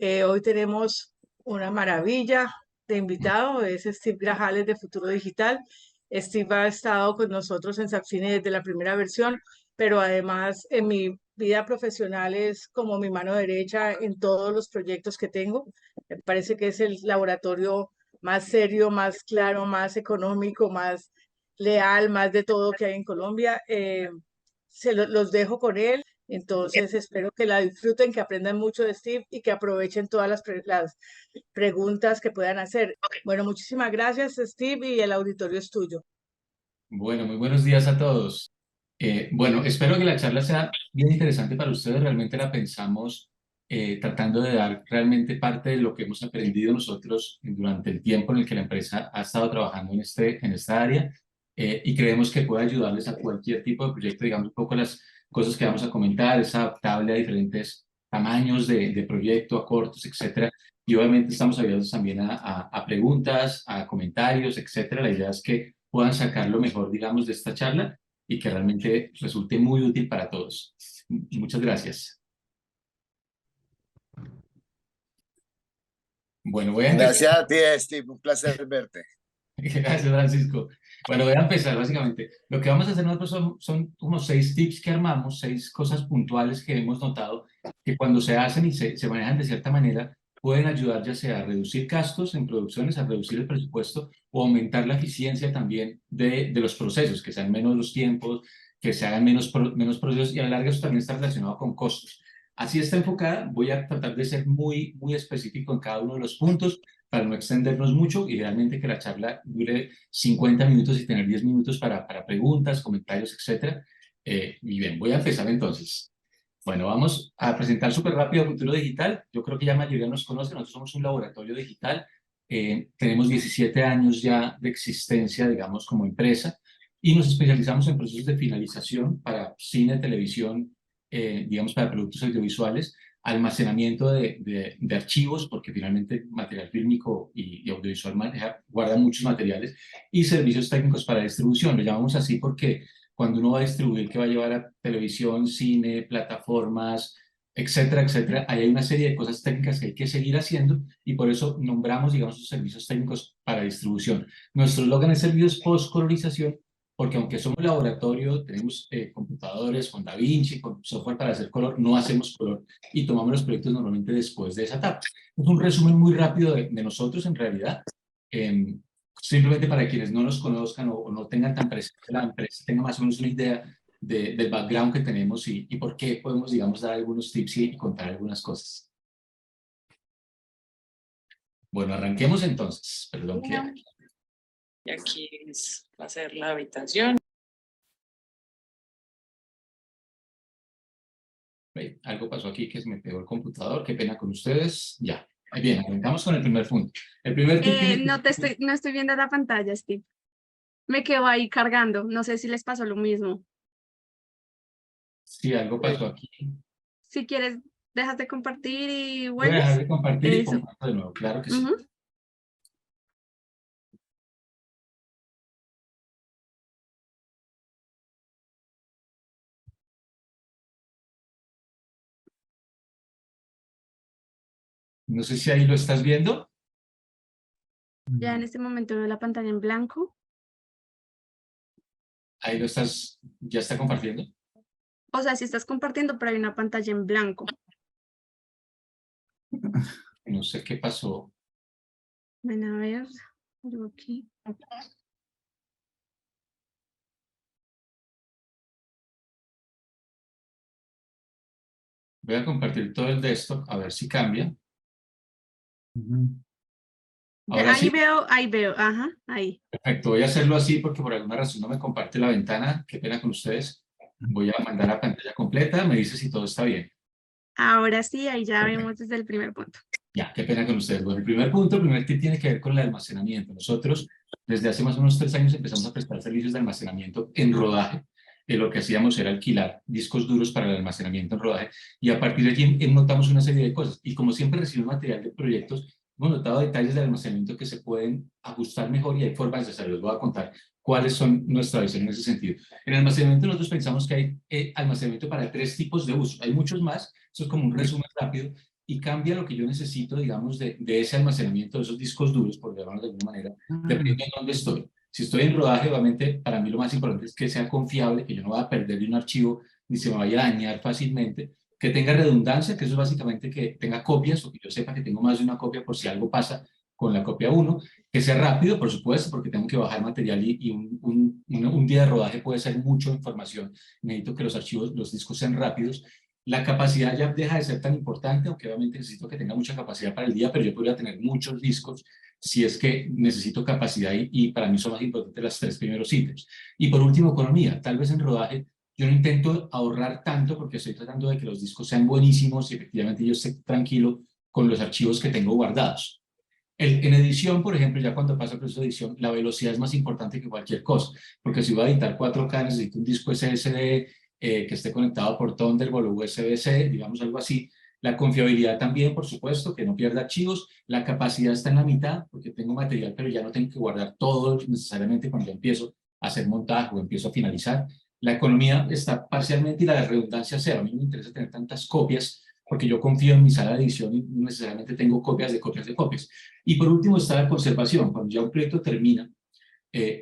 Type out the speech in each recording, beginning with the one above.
Hoy tenemos una maravilla de invitado, es Steve Grajales de Futuro Digital. Steve ha estado con nosotros en Sapfine desde la primera versión, pero además en mi vida profesional es como mi mano derecha en todos los proyectos que tengo. Me parece que es el laboratorio más serio, más claro, más económico, más leal, más de todo que hay en Colombia. Los dejo con él. Entonces, espero que la disfruten, que aprendan mucho de Steve y que aprovechen todas las preguntas que puedan hacer. Bueno, muchísimas gracias, Steve, y el auditorio es tuyo. Bueno, muy buenos días a todos. Bueno, espero que la charla sea bien interesante para ustedes. Realmente la pensamos tratando de dar realmente parte de lo que hemos aprendido nosotros durante el tiempo en el que la empresa ha estado trabajando en esta área y creemos que puede ayudarles a cualquier tipo de proyecto. Digamos, un poco las cosas que vamos a comentar, es adaptable a diferentes tamaños de proyecto, a cortos, etcétera. Y obviamente estamos abiertos también a preguntas, a comentarios, etcétera. La idea es que puedan sacar lo mejor, digamos, de esta charla y que realmente resulte muy útil para todos. Muchas gracias. Bueno, voy a empezar. Gracias a ti, Steve, un placer verte. Gracias, Francisco. Bueno, voy a empezar básicamente. Lo que vamos a hacer nosotros son como 6 tips que armamos, 6 cosas puntuales que hemos notado que cuando se hacen y se manejan de cierta manera, pueden ayudar ya sea a reducir gastos en producciones, a reducir el presupuesto o aumentar la eficiencia también de los procesos, que sean menos los tiempos, que se hagan menos procesos y a la larga eso también está relacionado con costos. Así está enfocada, voy a tratar de ser muy específico en cada uno de los puntos para no extendernos mucho y realmente que la charla dure 50 minutos y tener 10 minutos para preguntas, comentarios, etc. Y bien, voy a empezar entonces. Bueno, vamos a presentar súper rápido Futuro Digital. Yo creo que ya la mayoría nos conoce, nosotros somos un laboratorio digital. Tenemos 17 años ya de existencia, digamos, como empresa y nos especializamos en procesos de finalización para cine, televisión, digamos, para productos audiovisuales, almacenamiento de archivos, porque finalmente material fílmico y audiovisual guarda muchos materiales, y servicios técnicos para distribución. Lo llamamos así porque cuando uno va a distribuir, que va a llevar a televisión, cine, plataformas, etcétera, etcétera, ahí hay una serie de cosas técnicas que hay que seguir haciendo y por eso nombramos, digamos, los servicios técnicos para distribución. Nuestro eslogan es servicios post-colorización porque aunque somos laboratorio, tenemos computadores con DaVinci, con software para hacer color, no hacemos color y tomamos los proyectos normalmente después de esa etapa. Es un resumen muy rápido de nosotros en realidad, eh, simplemente para quienes no nos conozcan o no tengan tan presente la empresa, tengan más o menos una idea del background que tenemos y por qué podemos, digamos, dar algunos tips y contar algunas cosas. Bueno, arranquemos entonces. Perdón que... Y aquí va a ser la habitación. Algo pasó aquí que se me pegó el computador, qué pena con ustedes. Ya, bien, arrancamos con el primer punto. El primer tip que No estoy viendo la pantalla, Steve. Me quedo ahí cargando. No sé si les pasó lo mismo. Sí, algo pasó aquí. Si quieres, dejas de compartir y Voy a dejar vuelves. de compartir y Eso. comparto de nuevo, claro que sí. Ujú. No sé si ahí lo estás viendo. Ya en este momento veo la pantalla en blanco. Ahí lo estás, ya está compartiendo. O sea, si estás compartiendo, pero hay una pantalla en blanco. No sé qué pasó. Ven a ver. Algo aquí. Voy a compartir todo el desktop a ver si cambia. Ahora sí. Ahí veo. Ajá, ahí. Perfecto, voy a hacerlo así porque por alguna razón no me comparte la ventana. Qué pena con ustedes. Voy a mandar la pantalla completa. Me dice si todo está bien. Ahora sí, ahí ya Perfecto. vemos desde el primer punto. Ya, qué pena con ustedes. Bueno, el primer punto, el primer tip tiene que ver con el almacenamiento. Nosotros, desde hace más o menos 3 años, empezamos a prestar servicios de almacenamiento en rodaje. Lo que hacíamos era alquilar discos duros para el almacenamiento en rodaje y a partir de allí notamos una serie de cosas. Y como siempre recibimos material de proyectos, hemos notado detalles de almacenamiento que se pueden ajustar mejor y hay formas de hacerlo. Les voy a contar cuáles son nuestra visión en ese sentido. En el almacenamiento nosotros pensamos que hay almacenamiento para 3 tipos de uso. Hay muchos más, eso es como un resumen rápido, y cambia lo que yo necesito, digamos, de ese almacenamiento de esos discos duros, por llamarlo de alguna manera, dependiendo de dónde estoy. Si estoy en rodaje, obviamente, para mí lo más importante es que sea confiable, que yo no vaya a perder un archivo ni se me vaya a dañar fácilmente, que tenga redundancia, que eso es básicamente que tenga copias o que yo sepa que tengo más de una copia por si algo pasa con la copia 1, que sea rápido, por supuesto, porque tengo que bajar material y un día de rodaje puede ser mucha información. Necesito que los archivos, los discos sean rápidos. La capacidad ya deja de ser tan importante, aunque obviamente necesito que tenga mucha capacidad para el día, pero yo podría tener muchos discos si es que necesito capacidad y para mí son más importantes los 3 primeros ítems. Y por último, economía. Tal vez en rodaje yo no intento ahorrar tanto porque estoy tratando de que los discos sean buenísimos y efectivamente yo esté tranquilo con los archivos que tengo guardados. En edición, por ejemplo, ya cuando pasa el proceso de edición, la velocidad es más importante que cualquier cosa, porque si voy a editar 4K necesito un disco SSD que esté conectado por Thunderbolt o USB-C, digamos algo así. La confiabilidad también, por supuesto, que no pierda archivos. La capacidad está en la mitad, porque tengo material, pero ya no tengo que guardar todo necesariamente cuando ya empiezo a hacer montaje o empiezo a finalizar. La economía está parcialmente y la redundancia cero. A mí no me interesa tener tantas copias porque yo confío en mi sala de edición y no necesariamente tengo copias de copias de copias. Y por último está la conservación. Cuando ya un proyecto termina,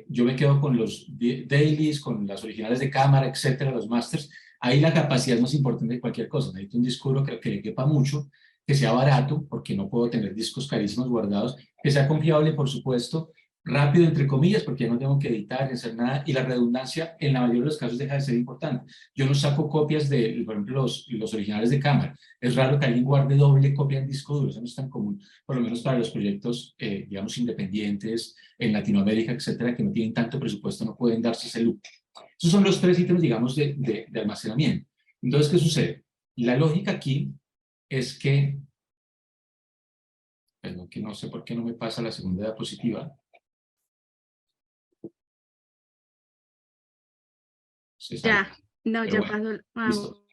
yo me quedo con los dailies, con las originales de cámara, etcétera, los masters. Ahí la capacidad es más importante que cualquier cosa. Necesito un disco duro que le quepa mucho, que sea barato, porque no puedo tener discos carísimos guardados, que sea confiable, por supuesto, rápido, entre comillas, porque ya no tengo que editar ni hacer nada, y la redundancia en la mayoría de los casos deja de ser importante. Yo no saco copias de, por ejemplo, los originales de cámara. Es raro que alguien guarde doble copia en disco duro, eso no es tan común, por lo menos para los proyectos, digamos, independientes, en Latinoamérica, etcétera, que no tienen tanto presupuesto, no pueden darse ese lujo. Esos son los 3 ítems, digamos, de almacenamiento. Entonces, ¿qué sucede? La lógica aquí es que, perdón, que no sé por qué no me pasa la segunda diapositiva. Ya, no, Pero ya bueno, pasó. listo.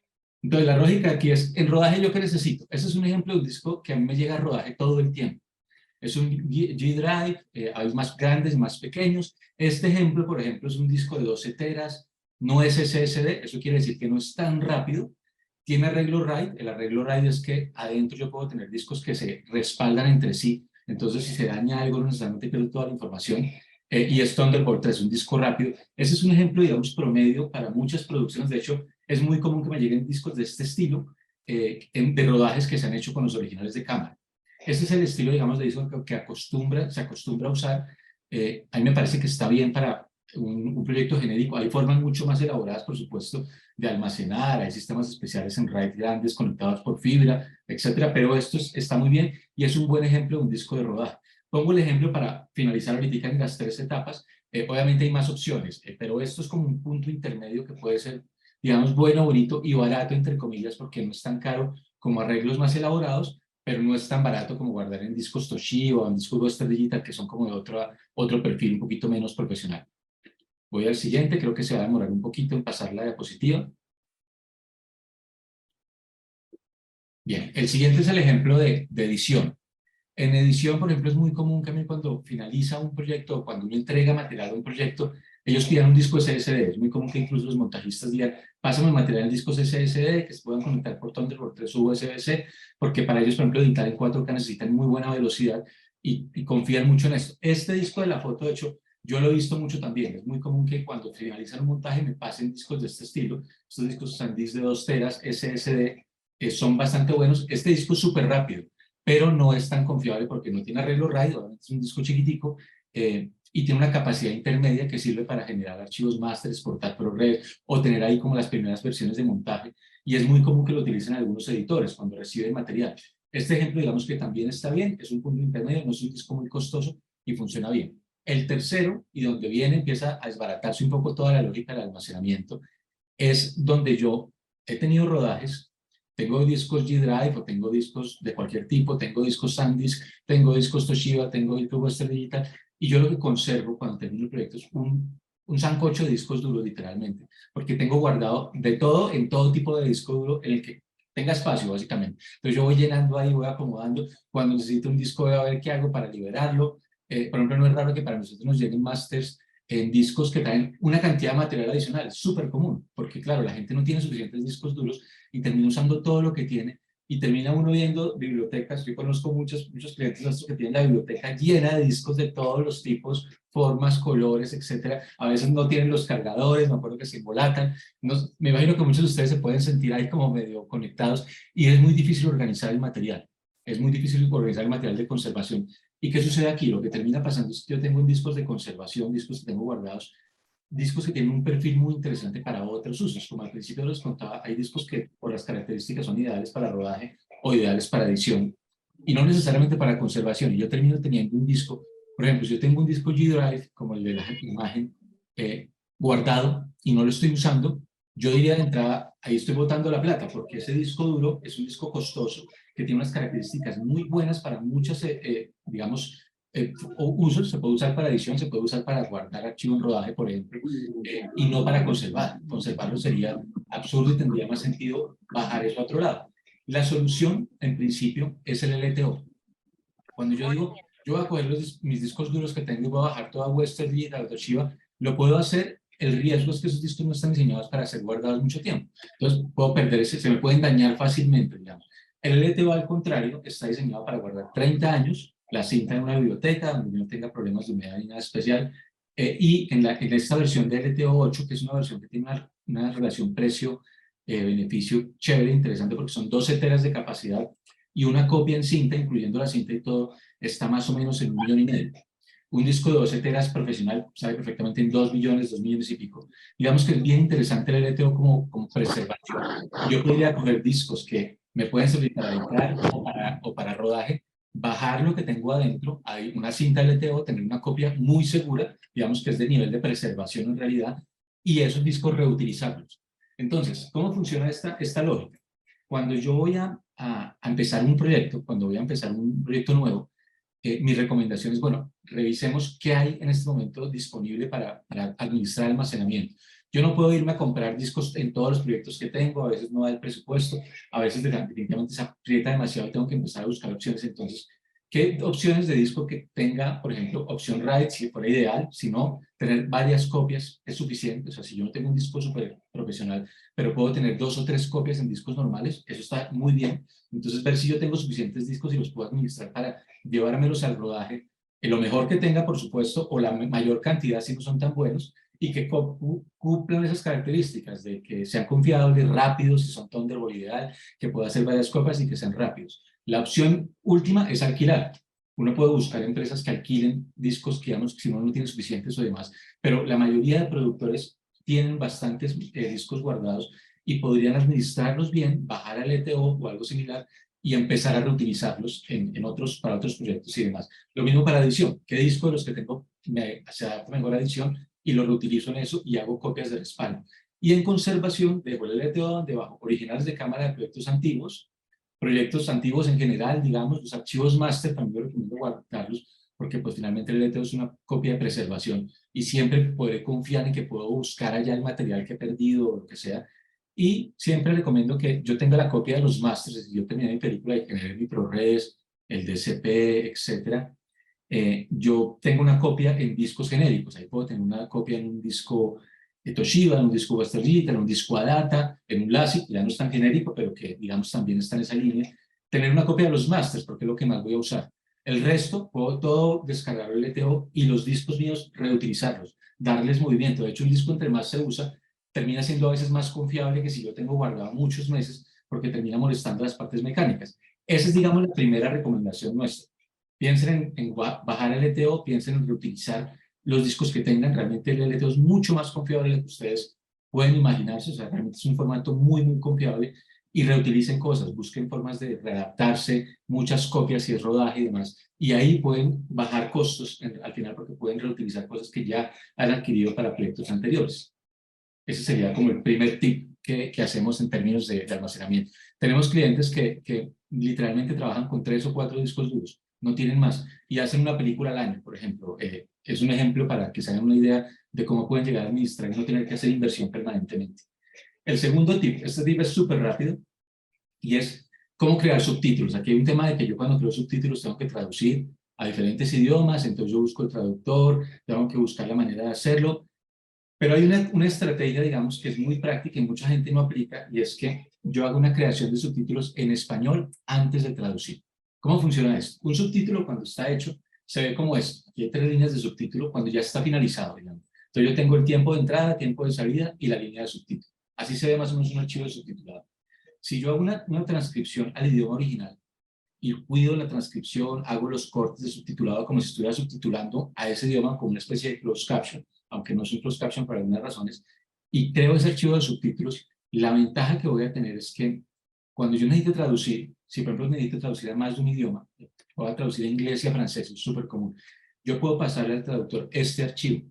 Entonces, la lógica aquí es, en rodaje, ¿yo qué necesito? Ese es un ejemplo de un disco que a mí me llega a rodaje todo el tiempo. Es un G-Drive, hay más grandes, más pequeños. Este ejemplo, por ejemplo, es un disco de 12 teras, no es SSD, eso quiere decir que no es tan rápido. Tiene arreglo RAID, el arreglo RAID es que adentro yo puedo tener discos que se respaldan entre sí, entonces si se daña algo no necesariamente pierdo toda la información. Y es Thunderbolt 3, un disco rápido. Ese es un ejemplo, digamos, promedio para muchas producciones. De hecho, es muy común que me lleguen discos de este estilo, de rodajes que se han hecho con los originales de cámara. Ese es el estilo, digamos, de disco que se acostumbra a usar. A mí me parece que está bien para un proyecto genérico. Hay formas mucho más elaboradas, por supuesto, de almacenar. Hay sistemas especiales en RAID grandes conectados por fibra, etcétera. Pero esto está muy bien y es un buen ejemplo de un disco de rodaje. Pongo el ejemplo para finalizar ahorita en las 3 etapas. Obviamente hay más opciones, pero esto es como un punto intermedio que puede ser, digamos, bueno, bonito y barato, entre comillas, porque no es tan caro como arreglos más elaborados, pero no es tan barato como guardar en discos Toshiba o en discos Western Digital, que son como de otro perfil un poquito menos profesional. Voy al siguiente, creo que se va a demorar un poquito en pasar la diapositiva. Bien, el siguiente es el ejemplo de edición. En edición, por ejemplo, es muy común que a mí cuando finaliza un proyecto o cuando uno entrega material a un proyecto, ellos pidan un disco SSD. Es muy común que incluso los montajistas digan, pásame el material en discos SSD que se puedan conectar por Thunderbolt 3 USB-C, porque para ellos, por ejemplo, editar en 4K necesitan muy buena velocidad y confían mucho en esto. Este disco de la foto, de hecho, yo lo he visto mucho también. Es muy común que cuando finalizan un montaje me pasen discos de este estilo. Estos discos SanDisk de 2 teras SSD son bastante buenos. Este disco es súper rápido, pero no es tan confiable porque no tiene arreglo RAID, es un disco chiquitico, y tiene una capacidad intermedia que sirve para generar archivos master, exportar ProRes o tener ahí como las primeras versiones de montaje, y es muy común que lo utilicen algunos editores cuando reciben material. Este ejemplo, digamos que también está bien, es un punto intermedio, no es un disco muy costoso y funciona bien. El tercero, y donde viene, empieza a desbaratarse un poco toda la lógica del almacenamiento, es donde yo he tenido rodajes. Tengo discos G-Drive o tengo discos de cualquier tipo, tengo discos SanDisk, tengo discos Toshiba, tengo discos Western Digital, y yo lo que conservo cuando termino el proyecto es un sancocho de discos duros, literalmente, porque tengo guardado de todo en todo tipo de disco duro en el que tenga espacio, básicamente. Entonces yo voy llenando ahí, voy acomodando. Cuando necesito un disco voy a ver qué hago para liberarlo. Por ejemplo, no es raro que para nosotros nos lleguen masters en discos que traen una cantidad de material adicional, es súper común, porque claro, la gente no tiene suficientes discos duros y termina usando todo lo que tiene, y termina uno viendo bibliotecas. Yo conozco muchos clientes nuestros que tienen la biblioteca llena de discos de todos los tipos, formas, colores, etcétera. A veces no tienen los cargadores, me acuerdo que se embolatan. Me imagino que muchos de ustedes se pueden sentir ahí como medio conectados y es muy difícil organizar el material. Es muy difícil organizar el material de conservación. ¿Y qué sucede aquí? Lo que termina pasando es que yo tengo discos de conservación, discos que tengo guardados, discos que tienen un perfil muy interesante para otros usos. Como al principio les contaba, hay discos que por las características son ideales para rodaje o ideales para edición y no necesariamente para conservación. Y yo termino teniendo un disco, por ejemplo, si yo tengo un disco G-Drive como el de la imagen guardado y no lo estoy usando, yo diría de entrada, ahí estoy botando la plata, porque ese disco duro es un disco costoso que tiene unas características muy buenas para muchas, digamos, usos. Se puede usar para edición, se puede usar para guardar archivo en rodaje, por ejemplo, y no para conservar. Conservarlo sería absurdo y tendría más sentido bajar eso a otro lado. La solución, en principio, es el LTO. Cuando yo digo, yo voy a coger mis discos duros que tengo y voy a bajar toda Western Digital, Toshiba, lo puedo hacer. El riesgo es que esos discos no están diseñados para ser guardados mucho tiempo. Entonces, puedo perder se me pueden dañar fácilmente, digamos. El LTO, al contrario, está diseñado para guardar 30 años, la cinta en una biblioteca, donde no tenga problemas de humedad ni nada especial, y en esta versión de LTO 8, que es una versión que tiene una relación precio-beneficio chévere, interesante, porque son 12 teras de capacidad, y una copia en cinta, incluyendo la cinta y todo, está más o menos en 1,5 millones. Un disco de 12 teras profesional sabe perfectamente en 2 millones, 2 millones y pico. Digamos que es bien interesante el LTO como preservación. Yo podría coger discos que me pueden servir para editar o para rodaje, bajar lo que tengo adentro, hay una cinta LTO, tener una copia muy segura, digamos que es de nivel de preservación en realidad, y esos discos reutilizarlos. Entonces, ¿cómo funciona esta lógica? Cuando yo voy a empezar un proyecto, cuando voy a empezar un proyecto nuevo, mi recomendación es, bueno, revisemos qué hay en este momento disponible para administrar almacenamiento. Yo no puedo irme a comprar discos en todos los proyectos que tengo, a veces no da el presupuesto, a veces definitivamente se aprieta demasiado y tengo que empezar a buscar opciones. Entonces, ¿qué opciones de disco que tenga? Por ejemplo, opción RAID, si fuera ideal, si no, tener varias copias es suficiente. O sea, si yo no tengo un disco súper profesional, pero puedo tener 2 o 3 copias en discos normales, eso está muy bien. Entonces, ver si yo tengo suficientes discos y los puedo administrar para llevármelos al rodaje, lo mejor que tenga, por supuesto, o la mayor cantidad si no son tan buenos, y que cumplan esas características de que sean confiables, rápidos, si son Thunderbolt ideal, que pueda hacer varias copias y que sean rápidos. La opción última es alquilar. Uno puede buscar empresas que alquilen discos que, digamos, si uno no tiene suficientes o demás, pero la mayoría de productores tienen bastantes discos guardados y podrían administrarlos bien, bajar al ETO o algo similar y empezar a reutilizarlos para otros proyectos y demás. Lo mismo para edición. ¿Qué disco de los que tengo se adapta mejor a edición? Y lo reutilizo en eso y hago copias de respaldo. Y en conservación, dejo el LTO donde bajo originales de cámara de proyectos antiguos en general, digamos, los archivos máster también yo recomiendo guardarlos, porque pues finalmente el LTO es una copia de preservación y siempre podré confiar en que puedo buscar allá el material que he perdido o lo que sea. Y siempre recomiendo que yo tenga la copia de los másteres. Si yo terminé mi película y generé mi ProRes, el DCP, etcétera, yo tengo una copia en discos genéricos. Ahí puedo tener una copia en un disco de Toshiba, en un disco Western Digital, en un disco ADATA, en un LASIK, ya no es tan genérico, pero que digamos también está en esa línea. Tener una copia de los masters, porque es lo que más voy a usar. El resto, puedo todo descargar el LTO y los discos míos reutilizarlos, darles movimiento. De hecho, un disco entre más se usa, termina siendo a veces más confiable que si yo tengo guardado muchos meses, porque termina molestando las partes mecánicas. Esa es, digamos, la primera recomendación nuestra. Piensen en bajar el LTO, piensen en reutilizar los discos que tengan. Realmente el LTO es mucho más confiable de lo que ustedes pueden imaginarse. O sea, realmente es un formato muy, muy confiable. Y reutilicen cosas, busquen formas de readaptarse, muchas copias si es rodaje y demás. Y ahí pueden bajar costos al final, porque pueden reutilizar cosas que ya han adquirido para proyectos anteriores. Ese sería como el primer tip que hacemos en términos de almacenamiento. Tenemos clientes que literalmente trabajan con 3 o 4 discos duros, no tienen más, y hacen una película al año, por ejemplo. Es un ejemplo para que se hagan una idea de cómo pueden llegar a administrar y no tener que hacer inversión permanentemente. El segundo tip, este tip es súper rápido, y es cómo crear subtítulos. Aquí hay un tema de que yo cuando creo subtítulos tengo que traducir a diferentes idiomas, entonces yo busco el traductor, tengo que buscar la manera de hacerlo. Pero hay una estrategia, digamos, que es muy práctica y mucha gente no aplica, y es que yo hago una creación de subtítulos en español antes de traducir. ¿Cómo funciona esto? Un subtítulo, cuando está hecho, se ve como es. Aquí hay 3 líneas de subtítulo cuando ya está finalizado, digamos. Entonces yo tengo el tiempo de entrada, tiempo de salida y la línea de subtítulo. Así se ve más o menos un archivo de subtitulado. Si yo hago una transcripción al idioma original y cuido la transcripción, hago los cortes de subtitulado como si estuviera subtitulando a ese idioma como una especie de closed caption, aunque no es un closed caption por algunas razones, y creo ese archivo de subtítulos, la ventaja que voy a tener es que cuando yo necesito traducir, si por ejemplo necesito traducir a más de un idioma, voy a traducir a inglés y a francés, es súper común, yo puedo pasarle al traductor este archivo,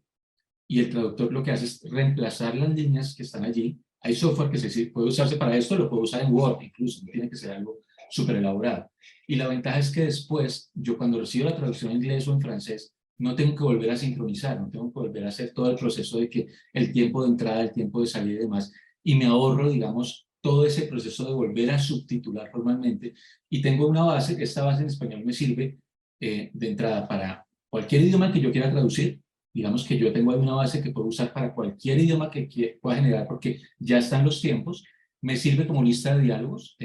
y el traductor lo que hace es reemplazar las líneas que están allí. Hay software que puede usarse para esto, lo puedo usar en Word, incluso, no tiene que ser algo súper elaborado. Y la ventaja es que después, yo cuando recibo la traducción en inglés o en francés, no tengo que volver a sincronizar, no tengo que volver a hacer todo el proceso de que el tiempo de entrada, el tiempo de salida y demás, y me ahorro, digamos, todo ese proceso de volver a subtitular formalmente, y tengo una base, que esta base en español me sirve de entrada para cualquier idioma que yo quiera traducir. Digamos que yo tengo una base que puedo usar para cualquier idioma que pueda generar, porque ya están los tiempos. Me sirve como lista de diálogos.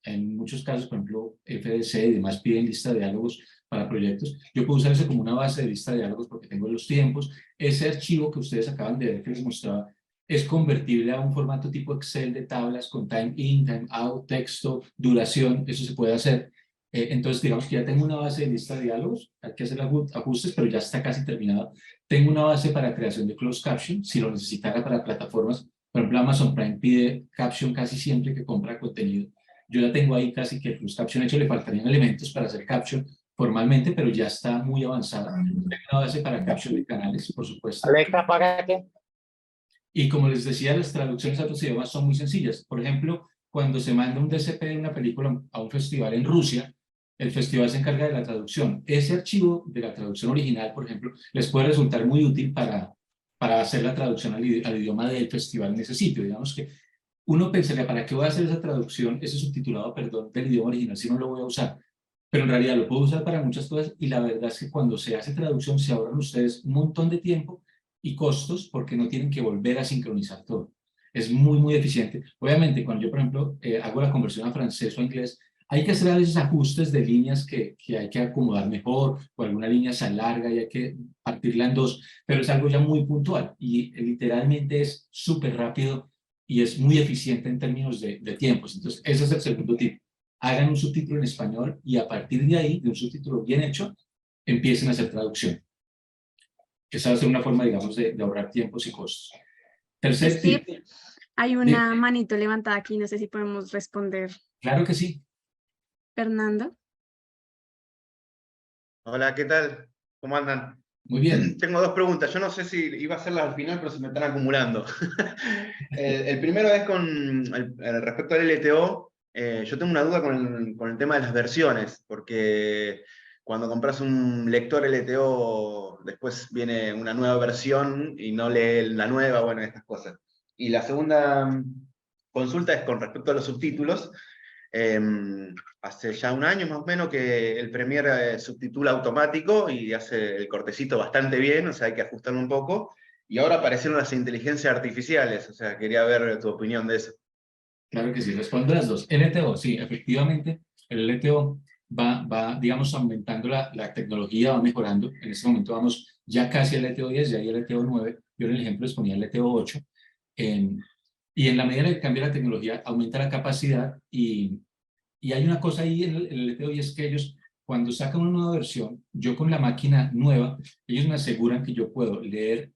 En muchos casos, por ejemplo, FDC y demás piden lista de diálogos para proyectos. Yo puedo usar eso como una base de lista de diálogos porque tengo los tiempos. Ese archivo que ustedes acaban de ver que les mostraba es convertible a un formato tipo Excel de tablas con time in, time out, texto, duración. Eso se puede hacer. Entonces, digamos que ya tengo una base de lista de diálogos. Hay que hacer ajustes, pero ya está casi terminado. Tengo una base para creación de closed caption, si lo necesitara para plataformas. Por ejemplo, Amazon Prime pide caption casi siempre que compra contenido. Yo ya tengo ahí casi que el closed caption hecho, le faltarían elementos para hacer caption formalmente, pero ya está muy avanzada. Tengo una base para caption de canales, por supuesto. Alexa, apágate. Y como les decía, las traducciones a otros idiomas son muy sencillas. Por ejemplo, cuando se manda un DCP de una película a un festival en Rusia, el festival se encarga de la traducción. Ese archivo de la traducción original, por ejemplo, les puede resultar muy útil para hacer la traducción al idioma del festival en ese sitio. Digamos que uno pensaría, ¿para qué voy a hacer esa traducción, ese subtitulado, perdón, del idioma original si no lo voy a usar? Pero en realidad lo puedo usar para muchas cosas, y la verdad es que cuando se hace traducción se ahorran ustedes un montón de tiempo y costos porque no tienen que volver a sincronizar todo. Es muy, muy eficiente. Obviamente, cuando yo, por ejemplo, hago la conversión a francés o a inglés, hay que hacer a veces ajustes de líneas que hay que acomodar mejor, o alguna línea se alarga y hay que partirla en dos, pero es algo ya muy puntual y literalmente es súper rápido y es muy eficiente en términos de tiempos. Entonces, ese es el segundo tip. Hagan un subtítulo en español y a partir de ahí, de un subtítulo bien hecho, empiecen a hacer traducción. Esa va a ser una forma, digamos, de ahorrar tiempos y costos. Tercer tip. Hay una manito levantada aquí, no sé si podemos responder. Claro que sí. Fernando. Hola, ¿qué tal? ¿Cómo andan? Muy bien. Tengo 2 preguntas. Yo no sé si iba a hacerlas al final, pero se me están acumulando. El primero es respecto al LTO. Yo tengo una duda con el tema de las versiones, porque cuando compras un lector LTO, después viene una nueva versión y no lee la nueva, bueno, estas cosas. Y la segunda consulta es con respecto a los subtítulos. Hace ya un año más o menos que el Premiere subtitula automático y hace el cortecito bastante bien, o sea, hay que ajustarlo un poco. Y ahora aparecieron las inteligencias artificiales, o sea, quería ver tu opinión de eso. Claro que sí, respondo las dos. LTO, sí, efectivamente, el LTO va digamos, aumentando la tecnología, va mejorando. En este momento vamos ya casi al LTO 10, ya hay el LTO 9. Yo en el ejemplo les ponía el LTO 8. Y en la medida que cambia la tecnología, aumenta la capacidad y hay una cosa ahí en el LTO, y es que ellos, cuando sacan una nueva versión, yo con la máquina nueva, ellos me aseguran que yo puedo leer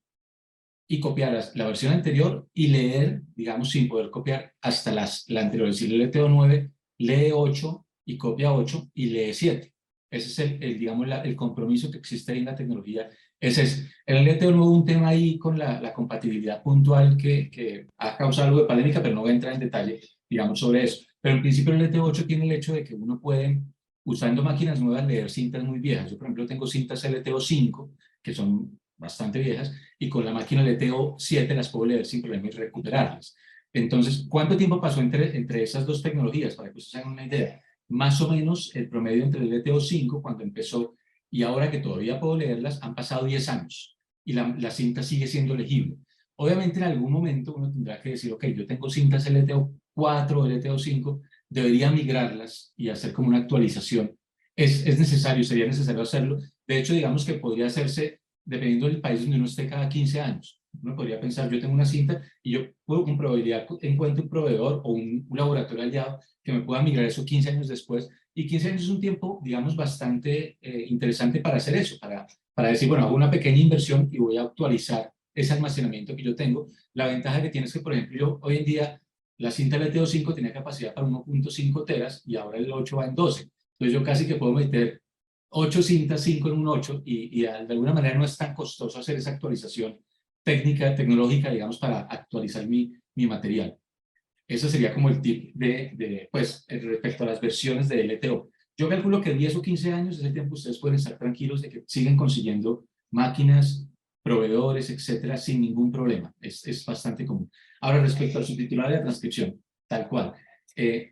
y copiar la versión anterior y leer, digamos, sin poder copiar hasta la anterior. Es decir, el LTO 9 lee 8 y copia 8 y lee 7. Ese es digamos, el compromiso que existe ahí en la tecnología. Ese es. En el LTO 9 un tema ahí con la compatibilidad puntual que ha causado algo de polémica, pero no voy a entrar en detalle, digamos, sobre eso. Pero en principio el LTO 8 tiene el hecho de que uno puede, usando máquinas nuevas, leer cintas muy viejas. Yo, por ejemplo, tengo cintas LTO 5, que son bastante viejas, y con la máquina LTO 7 las puedo leer sin problema y recuperarlas. Entonces, ¿cuánto tiempo pasó entre esas dos tecnologías? Para que ustedes hagan una idea. Más o menos el promedio entre el LTO 5, cuando empezó, y ahora que todavía puedo leerlas, han pasado 10 años. Y la cinta sigue siendo legible. Obviamente en algún momento uno tendrá que decir, ok, yo tengo cintas LTO4 o LTO5, debería migrarlas y hacer como una actualización. Es necesario, sería necesario hacerlo. De hecho, digamos que podría hacerse, dependiendo del país donde uno esté, cada 15 años. Uno podría pensar, yo tengo una cinta y yo puedo con probabilidad encuentro un proveedor o un laboratorio aliado que me pueda migrar eso 15 años después. Y 15 años es un tiempo, digamos, bastante interesante para hacer eso, para decir, bueno, hago una pequeña inversión y voy a actualizar ese almacenamiento que yo tengo. La ventaja que tiene es que, por ejemplo, yo hoy en día, la cinta LTO5 tenía capacidad para 1.5 teras y ahora el 8 va en 12. Entonces yo casi que puedo meter 8 cintas, 5 en un 8 y de alguna manera no es tan costoso hacer esa actualización técnica, tecnológica, digamos, para actualizar mi material. Eso sería como el tip pues, respecto a las versiones de LTO. Yo calculo que 10 o 15 años es el tiempo, ustedes pueden estar tranquilos de que siguen consiguiendo máquinas, proveedores, etcétera, sin ningún problema. Es bastante común. Ahora, respecto al subtitulado de la transcripción, tal cual.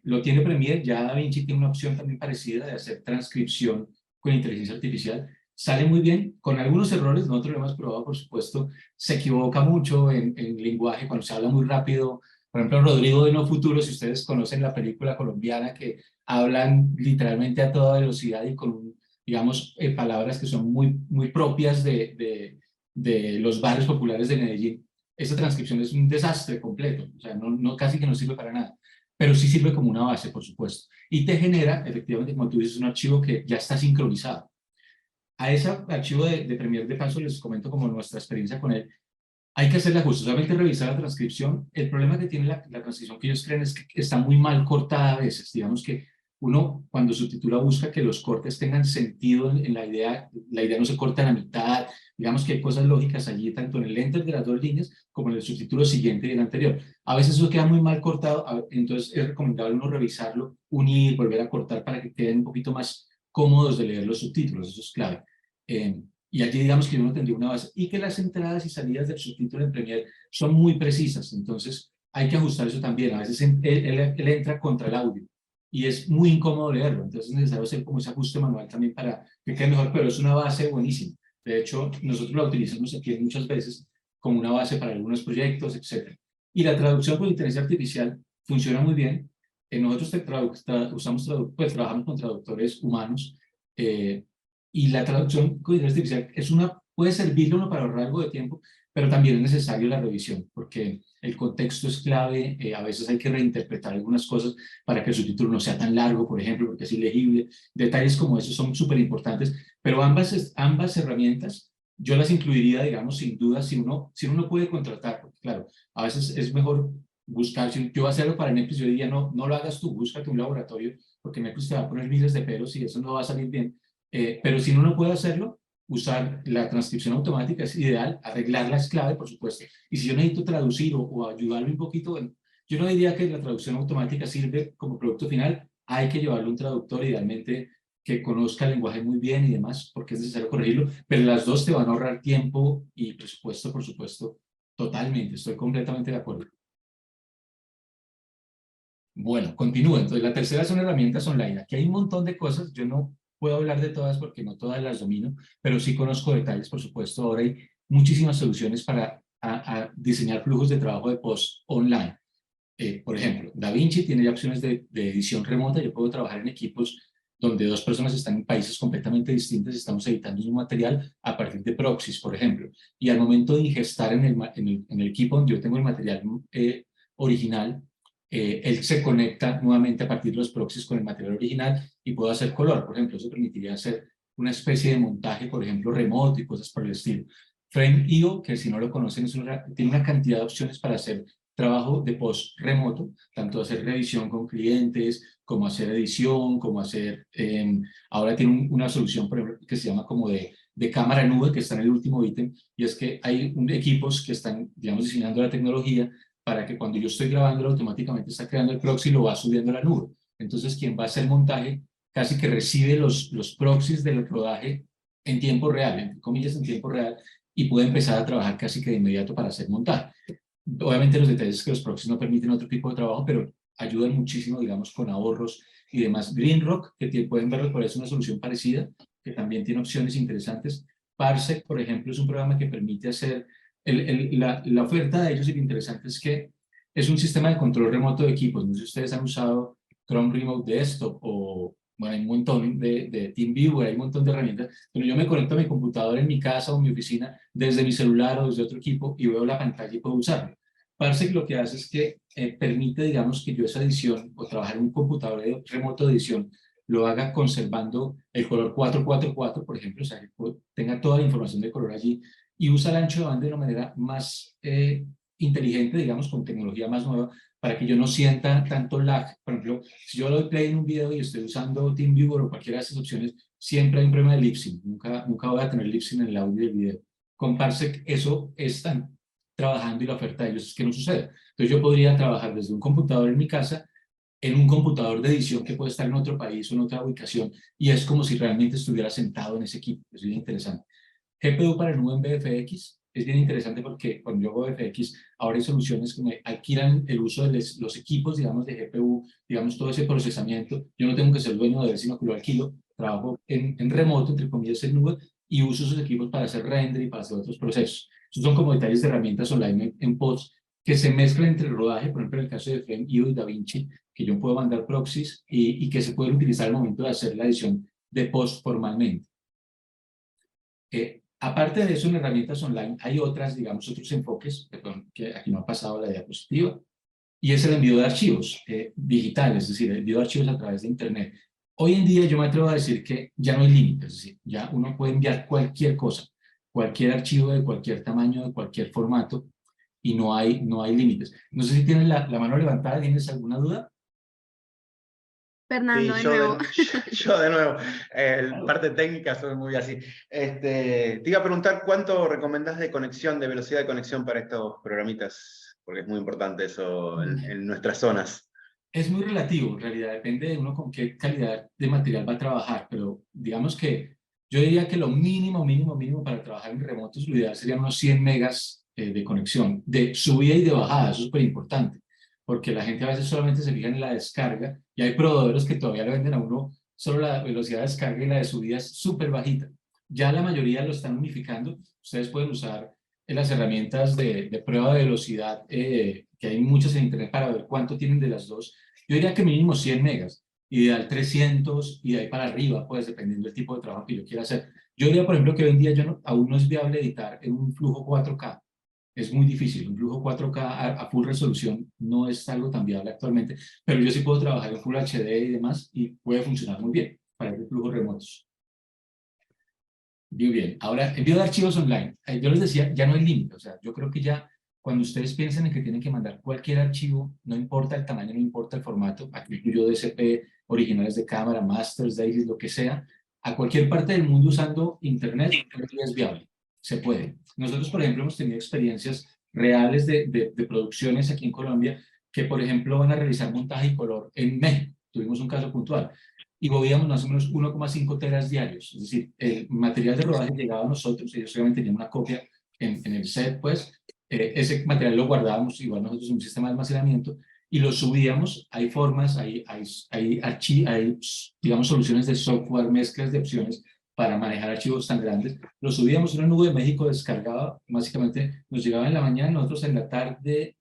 Lo tiene Premiere, ya DaVinci tiene una opción también parecida de hacer transcripción con inteligencia artificial. Sale muy bien, con algunos errores, nosotros lo hemos probado, por supuesto, se equivoca mucho en lenguaje, cuando se habla muy rápido. Por ejemplo, Rodrigo de No Futuro, si ustedes conocen la película colombiana, que hablan literalmente a toda velocidad y con, digamos, palabras que son muy propias de los barrios populares de Medellín. Esa transcripción es un desastre completo, o sea, casi que no sirve para nada, pero sí sirve como una base, por supuesto. Y te genera, efectivamente, como tú dices, un archivo que ya está sincronizado. A ese archivo de Premiere, de paso, les comento como nuestra experiencia con él. Hay que hacerle ajustes, solamente revisar la transcripción. El problema que tiene la transcripción que ellos creen es que está muy mal cortada a veces. Digamos que uno, cuando subtitula, busca que los cortes tengan sentido en la idea no se corta a la mitad. Digamos que hay cosas lógicas allí, tanto en el enter de las dos líneas como en el subtítulo siguiente y el anterior. A veces eso queda muy mal cortado, entonces es recomendable uno revisarlo, unir, volver a cortar para que queden un poquito más cómodos de leer los subtítulos, eso es clave. Y allí digamos que uno tendría una base y que las entradas y salidas del subtítulo en Premiere son muy precisas, entonces hay que ajustar eso también. A veces él entra contra el audio y es muy incómodo leerlo, entonces es necesario hacer como ese ajuste manual también para que quede mejor, pero es una base buenísima. De hecho, nosotros la utilizamos aquí muchas veces como una base para algunos proyectos, etc. Y la traducción por inteligencia artificial funciona muy bien. Nosotros trabajamos con traductores humanos, y la traducción con inteligencia artificial puede servirle a uno para ahorrar algo de tiempo, pero también es necesario la revisión, porque el contexto es clave. A veces hay que reinterpretar algunas cosas para que el subtítulo no sea tan largo, por ejemplo, porque es ilegible. Detalles como esos son súper importantes, pero ambas herramientas yo las incluiría, digamos, sin duda, si uno puede contratar, porque claro, a veces es mejor buscar. Si yo voy a hacerlo para Netflix, yo diría, no lo hagas tú, búscate un laboratorio, porque Netflix te va a poner miles de peros y eso no va a salir bien. Pero si uno no puede hacerlo, usar la transcripción automática es ideal, arreglarla es clave, por supuesto. Y si yo necesito traducir o ayudarme un poquito, bueno, yo no diría que la traducción automática sirve como producto final, hay que llevarlo a un traductor, idealmente que conozca el lenguaje muy bien y demás, porque es necesario corregirlo, pero las dos te van a ahorrar tiempo y presupuesto, por supuesto, totalmente, estoy completamente de acuerdo. Bueno, continúo. Entonces, la tercera son herramientas online. Aquí hay un montón de cosas, yo no puedo hablar de todas porque no todas las domino, pero sí conozco detalles, por supuesto. Ahora hay muchísimas soluciones para diseñar flujos de trabajo de post online. Por ejemplo, DaVinci tiene ya opciones de edición remota. Yo puedo trabajar en equipos donde dos personas están en países completamente distintos y estamos editando un material a partir de proxies, por ejemplo. Y al momento de ingestar en el equipo donde yo tengo el material original, él se conecta nuevamente a partir de los proxies con el material original y puedo hacer color, por ejemplo. Eso permitiría hacer una especie de montaje, por ejemplo, remoto y cosas por el estilo. Frame.io, que si no lo conocen, tiene una cantidad de opciones para hacer trabajo de post remoto, tanto hacer revisión con clientes, como hacer edición, como hacer... ahora tiene una solución, por ejemplo, que se llama como de cámara nube, que está en el último ítem, y es que hay equipos que están, digamos, diseñando la tecnología para que cuando yo estoy grabando, automáticamente está creando el proxy y lo va subiendo a la nube. Entonces, quien va a hacer montaje casi que recibe los proxies del rodaje en tiempo real, entre comillas en tiempo real, y puede empezar a trabajar casi que de inmediato para hacer montaje. Obviamente los detalles es que los proxies no permiten otro tipo de trabajo, pero ayudan muchísimo, digamos, con ahorros y demás. Greenrock, que pueden verlo, por eso es una solución parecida, que también tiene opciones interesantes. Parsec, por ejemplo, es un programa que permite hacer La oferta de ellos y lo interesante es que es un sistema de control remoto de equipos. No sé si ustedes han usado Chrome Remote Desktop o, bueno, hay un montón de TeamViewer, hay un montón de herramientas, pero yo me conecto a mi computador en mi casa o en mi oficina desde mi celular o desde otro equipo y veo la pantalla y puedo usarlo. Parse lo que hace es que permite, digamos, que yo esa edición o trabajar en un computador remoto de edición lo haga conservando el color 444, por ejemplo, o sea, que tenga toda la información de color allí y usa el ancho de banda de una manera más inteligente, digamos, con tecnología más nueva, para que yo no sienta tanto lag. Por ejemplo, si yo doy play en un video y estoy usando TeamViewer o cualquiera de esas opciones, siempre hay un problema de lip sync. Nunca voy a tener lip sync en el audio del video. Con Parsec eso están trabajando y la oferta de ellos es que no suceda. Entonces yo podría trabajar desde un computador en mi casa en un computador de edición que puede estar en otro país o en otra ubicación y es como si realmente estuviera sentado en ese equipo. Es bien interesante. GPU para el nube en BFX es bien interesante porque cuando yo hago BFX, ahora hay soluciones que me alquilan el uso de los equipos, digamos, de GPU, digamos, todo ese procesamiento. Yo no tengo que ser dueño de él, sino que lo alquilo, trabajo en remoto, entre comillas, en nube, y uso esos equipos para hacer render y para hacer otros procesos. Esos son como detalles de herramientas online en post que se mezclan entre el rodaje, por ejemplo, en el caso de Frame.io y DaVinci, que yo puedo mandar proxies y que se pueden utilizar al momento de hacer la edición de post formalmente. Aparte de eso, en herramientas online hay otras, digamos, otros enfoques, perdón, que aquí no ha pasado la diapositiva, y es el envío de archivos digitales, es decir, el envío de archivos a través de Internet. Hoy en día yo me atrevo a decir que ya no hay límites, es decir, ya uno puede enviar cualquier cosa, cualquier archivo de cualquier tamaño, de cualquier formato, y no hay límites. No sé si tienes la mano levantada, ¿tienes alguna duda? Fernando, Sí, de nuevo. yo de nuevo, parte técnica soy muy así. Te iba a preguntar cuánto recomendás de conexión, de velocidad de conexión para estos programitas, porque es muy importante eso en nuestras zonas. Es muy relativo, en realidad depende de uno con qué calidad de material va a trabajar, pero digamos que yo diría que lo mínimo para trabajar en remotos, lo ideal serían unos 100 megas de conexión, de subida y de bajada, eso es súper importante, porque la gente a veces solamente se fija en la descarga y hay proveedores que todavía le venden a uno solo la velocidad de descarga y la de subida es súper bajita. Ya la mayoría lo están unificando, ustedes pueden usar las herramientas de prueba de velocidad, que hay muchas en internet para ver cuánto tienen de las dos. Yo diría que mínimo 100 megas, ideal 300 y de ahí para arriba, pues dependiendo del tipo de trabajo que yo quiera hacer. Yo diría, por ejemplo, que hoy en día aún no es viable editar en un flujo 4K. Es muy difícil, un flujo 4K a full resolución no es algo tan viable actualmente, pero yo sí puedo trabajar en Full HD y demás y puede funcionar muy bien para el flujos remotos. Muy bien, ahora envío de archivos online. Yo les decía, ya no hay límite, o sea, yo creo que ya cuando ustedes piensen en que tienen que mandar cualquier archivo, no importa el tamaño, no importa el formato, aquí incluyo DCP, originales de cámara, masters, dailies, lo que sea, a cualquier parte del mundo usando internet, es viable, se puede. Nosotros, por ejemplo, hemos tenido experiencias reales de producciones aquí en Colombia que, por ejemplo, van a realizar montaje y color en México. Tuvimos un caso puntual y movíamos más o menos 1,5 teras diarios. Es decir, el material de rodaje llegaba a nosotros, ellos obviamente tenían una copia en el set, pues, ese material lo guardábamos, igual nosotros en un sistema de almacenamiento, y lo subíamos. Hay formas, hay digamos, soluciones de software, mezclas de opciones para manejar archivos tan grandes. Lo subíamos en una nube de México, descargaba, básicamente nos llegaba en la mañana, nosotros en la tarde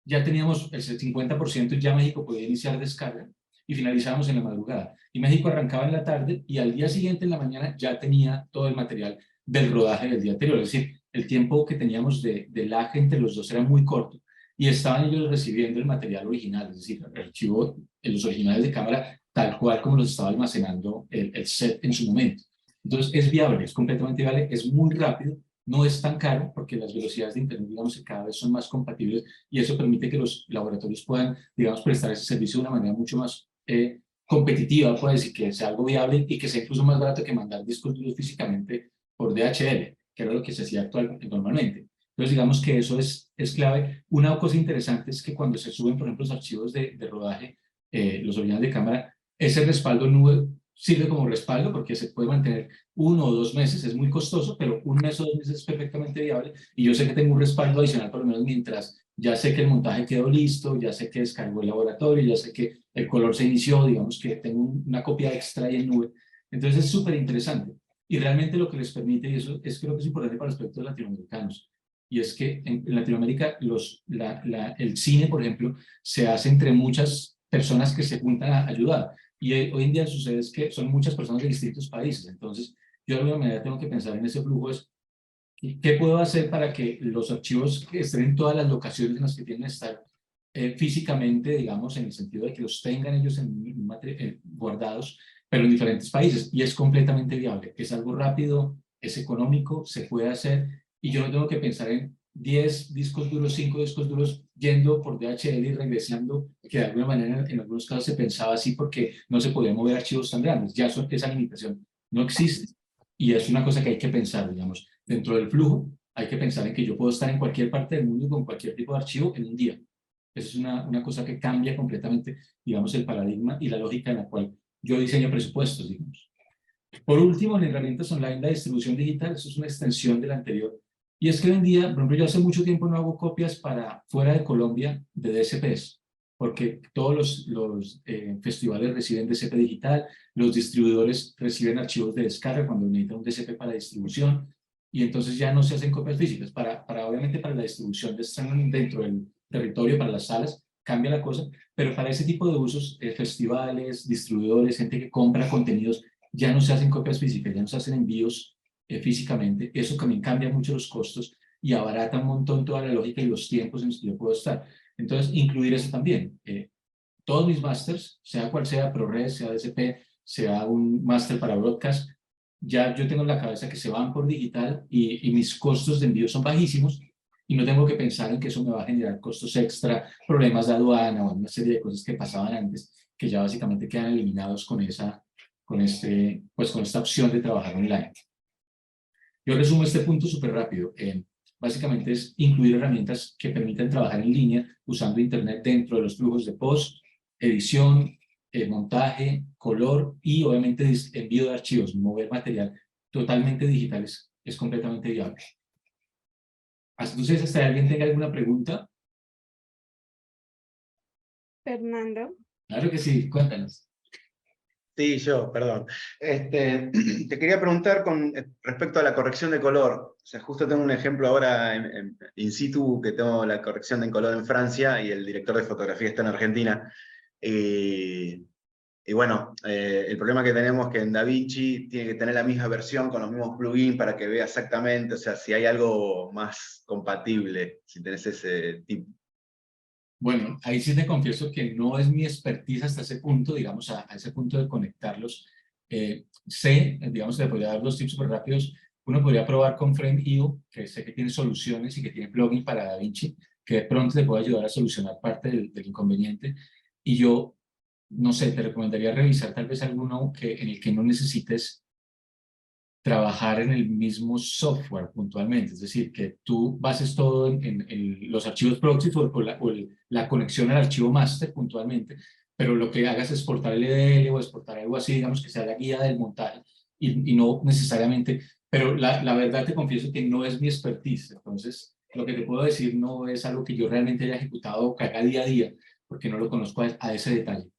ya teníamos el 50%, ya México podía iniciar descarga, y finalizábamos en la madrugada. Y México arrancaba en la tarde y al día siguiente en la mañana ya tenía todo el material del rodaje del día anterior. Es decir, el tiempo que teníamos de lag entre los dos era muy corto y estaban ellos recibiendo el material original, es decir, el archivo, los originales de cámara, tal cual como los estaba almacenando el set en su momento. Entonces es viable, es completamente viable, es muy rápido, no es tan caro porque las velocidades de internet, digamos, que cada vez son más compatibles y eso permite que los laboratorios puedan, digamos, prestar ese servicio de una manera mucho más competitiva, puede decir, que sea algo viable y que sea incluso más barato que mandar discos duros físicamente por DHL, que era lo que se hacía normalmente. Entonces, digamos que eso es clave. Una cosa interesante es que cuando se suben, por ejemplo, los archivos de rodaje, los originales de cámara, ese respaldo nube sirve como respaldo porque se puede mantener 1 o 2 meses, es muy costoso, pero 1 mes o 2 meses es perfectamente viable y yo sé que tengo un respaldo adicional por lo menos mientras ya sé que el montaje quedó listo, ya sé que descargó el laboratorio, ya sé que el color se inició, digamos que tengo una copia extra ahí en nube. Entonces es súper interesante y realmente lo que les permite, y eso es creo que es importante para los proyectos latinoamericanos, y es que en Latinoamérica el cine, por ejemplo, se hace entre muchas personas que se juntan a ayudar, y hoy en día sucede es que son muchas personas de distintos países. Entonces yo de alguna manera tengo que pensar en ese flujo, es ¿qué puedo hacer para que los archivos estén en todas las locaciones en las que tienen que estar físicamente, digamos, en el sentido de que los tengan ellos guardados, pero en diferentes países? Y es completamente viable, es algo rápido, es económico, se puede hacer, y yo no tengo que pensar en 10 discos duros, 5 discos duros, yendo por DHL y regresando, que de alguna manera en algunos casos se pensaba así porque no se podían mover archivos tan grandes. Ya esa limitación no existe, y es una cosa que hay que pensar, digamos, dentro del flujo. Hay que pensar en que yo puedo estar en cualquier parte del mundo con cualquier tipo de archivo en un día. Eso es una cosa que cambia completamente, digamos, el paradigma y la lógica en la cual yo diseño presupuestos, digamos. Por último, en herramientas online, la distribución digital, eso es una extensión de la anterior. Y es que hoy en día, por ejemplo, yo hace mucho tiempo no hago copias para fuera de Colombia de DCPs, porque todos los festivales reciben DCP digital, los distribuidores reciben archivos de descarga cuando necesitan un DCP para distribución, y entonces ya no se hacen copias físicas. Obviamente para la distribución de streaming dentro del territorio, para las salas, cambia la cosa, pero para ese tipo de usos, festivales, distribuidores, gente que compra contenidos, ya no se hacen copias físicas, ya no se hacen envíos físicamente. Eso también cambia mucho los costos y abarata un montón toda la lógica y los tiempos en los que yo puedo estar. Entonces, incluir eso también. Todos mis másters, sea cual sea, ProRes, sea DCP, sea un máster para broadcast, ya yo tengo en la cabeza que se van por digital y mis costos de envío son bajísimos, y no tengo que pensar en que eso me va a generar costos extra, problemas de aduana o una serie de cosas que pasaban antes, que ya básicamente quedan eliminados con esta opción de trabajar online. Yo resumo este punto súper rápido. Básicamente es incluir herramientas que permitan trabajar en línea usando Internet dentro de los flujos de post, edición, montaje, color y obviamente envío de archivos, mover material totalmente digitales, es completamente viable. Entonces, ¿hasta alguien tenga alguna pregunta? Fernando. Claro que sí, cuéntanos. Sí, yo, perdón. Te quería preguntar con respecto a la corrección de color. O sea, justo tengo un ejemplo ahora in situ, que tengo la corrección de color en Francia y el director de fotografía está en Argentina. Y bueno, el problema que tenemos es que en DaVinci tiene que tener la misma versión con los mismos plugins para que vea exactamente, o sea, si hay algo más compatible, si tenés ese tipo. Bueno, ahí sí te confieso que no es mi expertise hasta ese punto, digamos, a ese punto de conectarlos. Digamos, le podría dar dos tips súper rápidos. Uno podría probar con Frame.io, que sé que tiene soluciones y que tiene plugin para DaVinci, que de pronto le puede ayudar a solucionar parte del inconveniente. Y yo, no sé, te recomendaría revisar tal vez alguno en el que no necesites trabajar en el mismo software puntualmente, es decir, que tú bases todo en los archivos proxy o la conexión al archivo master puntualmente, pero lo que hagas es exportar el EDL o exportar algo así, digamos que sea la guía del montaje, y no necesariamente, pero la verdad te confieso que no es mi expertise. Entonces lo que te puedo decir no es algo que yo realmente haya ejecutado o que haga día a día, porque no lo conozco a ese detalle.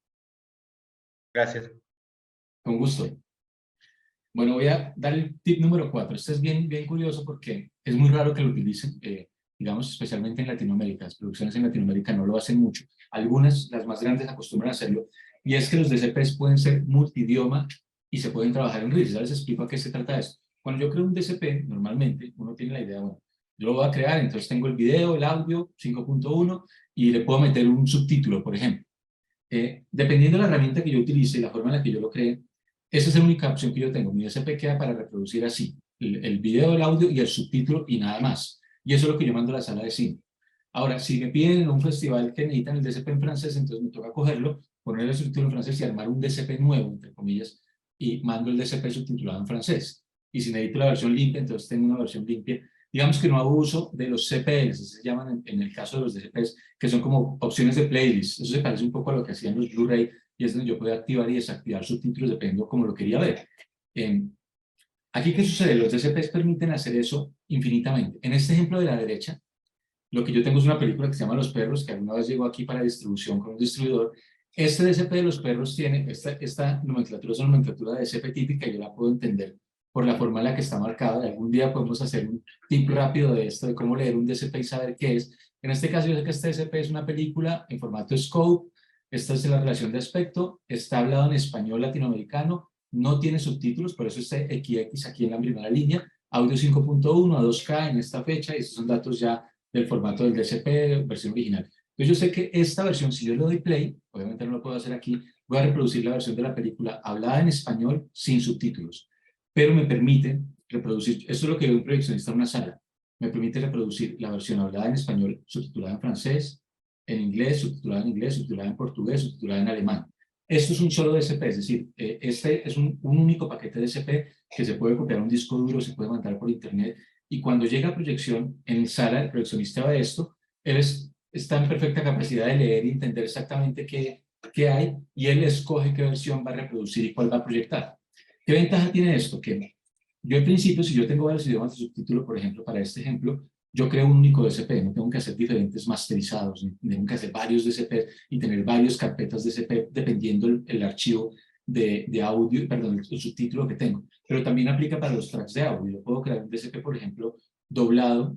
Gracias. Con gusto. Bueno, voy a dar el tip número 4. Este es bien curioso porque es muy raro que lo utilicen, digamos, especialmente en Latinoamérica. Las producciones en Latinoamérica no lo hacen mucho. Algunas, las más grandes, acostumbran a hacerlo. Y es que los DCPs pueden ser multidioma y se pueden trabajar en Reels. Ya les explico a qué se trata esto. Cuando yo creo un DCP, normalmente uno tiene la idea, bueno, yo lo voy a crear, entonces tengo el video, el audio, 5.1, y le puedo meter un subtítulo, por ejemplo. Dependiendo de la herramienta que yo utilice y la forma en la que yo lo cree, esa es la única opción que yo tengo. Mi DCP queda para reproducir así, el video, el audio y el subtítulo y nada más. Y eso es lo que yo mando a la sala de cine. Ahora, si me piden en un festival que necesitan el DCP en francés, entonces me toca cogerlo, poner el subtítulo en francés y armar un DCP nuevo, entre comillas, y mando el DCP subtitulado en francés. Y si necesito la versión limpia, entonces tengo una versión limpia. Digamos que no hago uso de los CPLs, se llaman en el caso de los DCPs, que son como opciones de playlist. Eso se parece un poco a lo que hacían los Blu-ray, y es donde yo podía activar y desactivar subtítulos dependiendo de cómo lo quería ver. Aquí, ¿qué sucede? Los DCPs permiten hacer eso infinitamente. En este ejemplo de la derecha, lo que yo tengo es una película que se llama Los Perros, que alguna vez llegó aquí para distribución con un distribuidor. Este DCP de Los Perros tiene esta nomenclatura, es una nomenclatura de DCP típica, y yo la puedo entender por la forma en la que está marcado. Y algún día podemos hacer un tip rápido de esto, de cómo leer un DCP y saber qué es. En este caso, yo sé que este DCP es una película en formato scope. Esta es la relación de aspecto. Está hablado en español latinoamericano. No tiene subtítulos, por eso este XX aquí en la primera línea. Audio 5.1 a 2K en esta fecha. Y estos son datos ya del formato del DCP, versión original. Entonces yo sé que esta versión, si yo le doy play, obviamente no lo puedo hacer aquí, voy a reproducir la versión de la película hablada en español sin subtítulos, pero me permite reproducir, esto es lo que ve un proyeccionista en una sala, me permite reproducir la versión hablada en español, subtitulada en francés, en inglés, subtitulada en portugués, subtitulada en alemán. Esto es un solo DCP, es decir, este es un único paquete de DCP que se puede copiar a un disco duro, se puede mandar por internet, y cuando llega a proyección, en sala, el proyeccionista ve esto, él está en perfecta capacidad de leer y entender exactamente qué hay, y él escoge qué versión va a reproducir y cuál va a proyectar. ¿Qué ventaja tiene esto? Que yo en principio, si yo tengo varios idiomas de subtítulo, por ejemplo, para este ejemplo, yo creo un único DCP, no tengo que hacer diferentes masterizados, no tengo que hacer varios DCP y tener varias carpetas DCP dependiendo el archivo de audio, perdón, el subtítulo que tengo. Pero también aplica para los tracks de audio. Yo puedo crear un DCP, por ejemplo, doblado,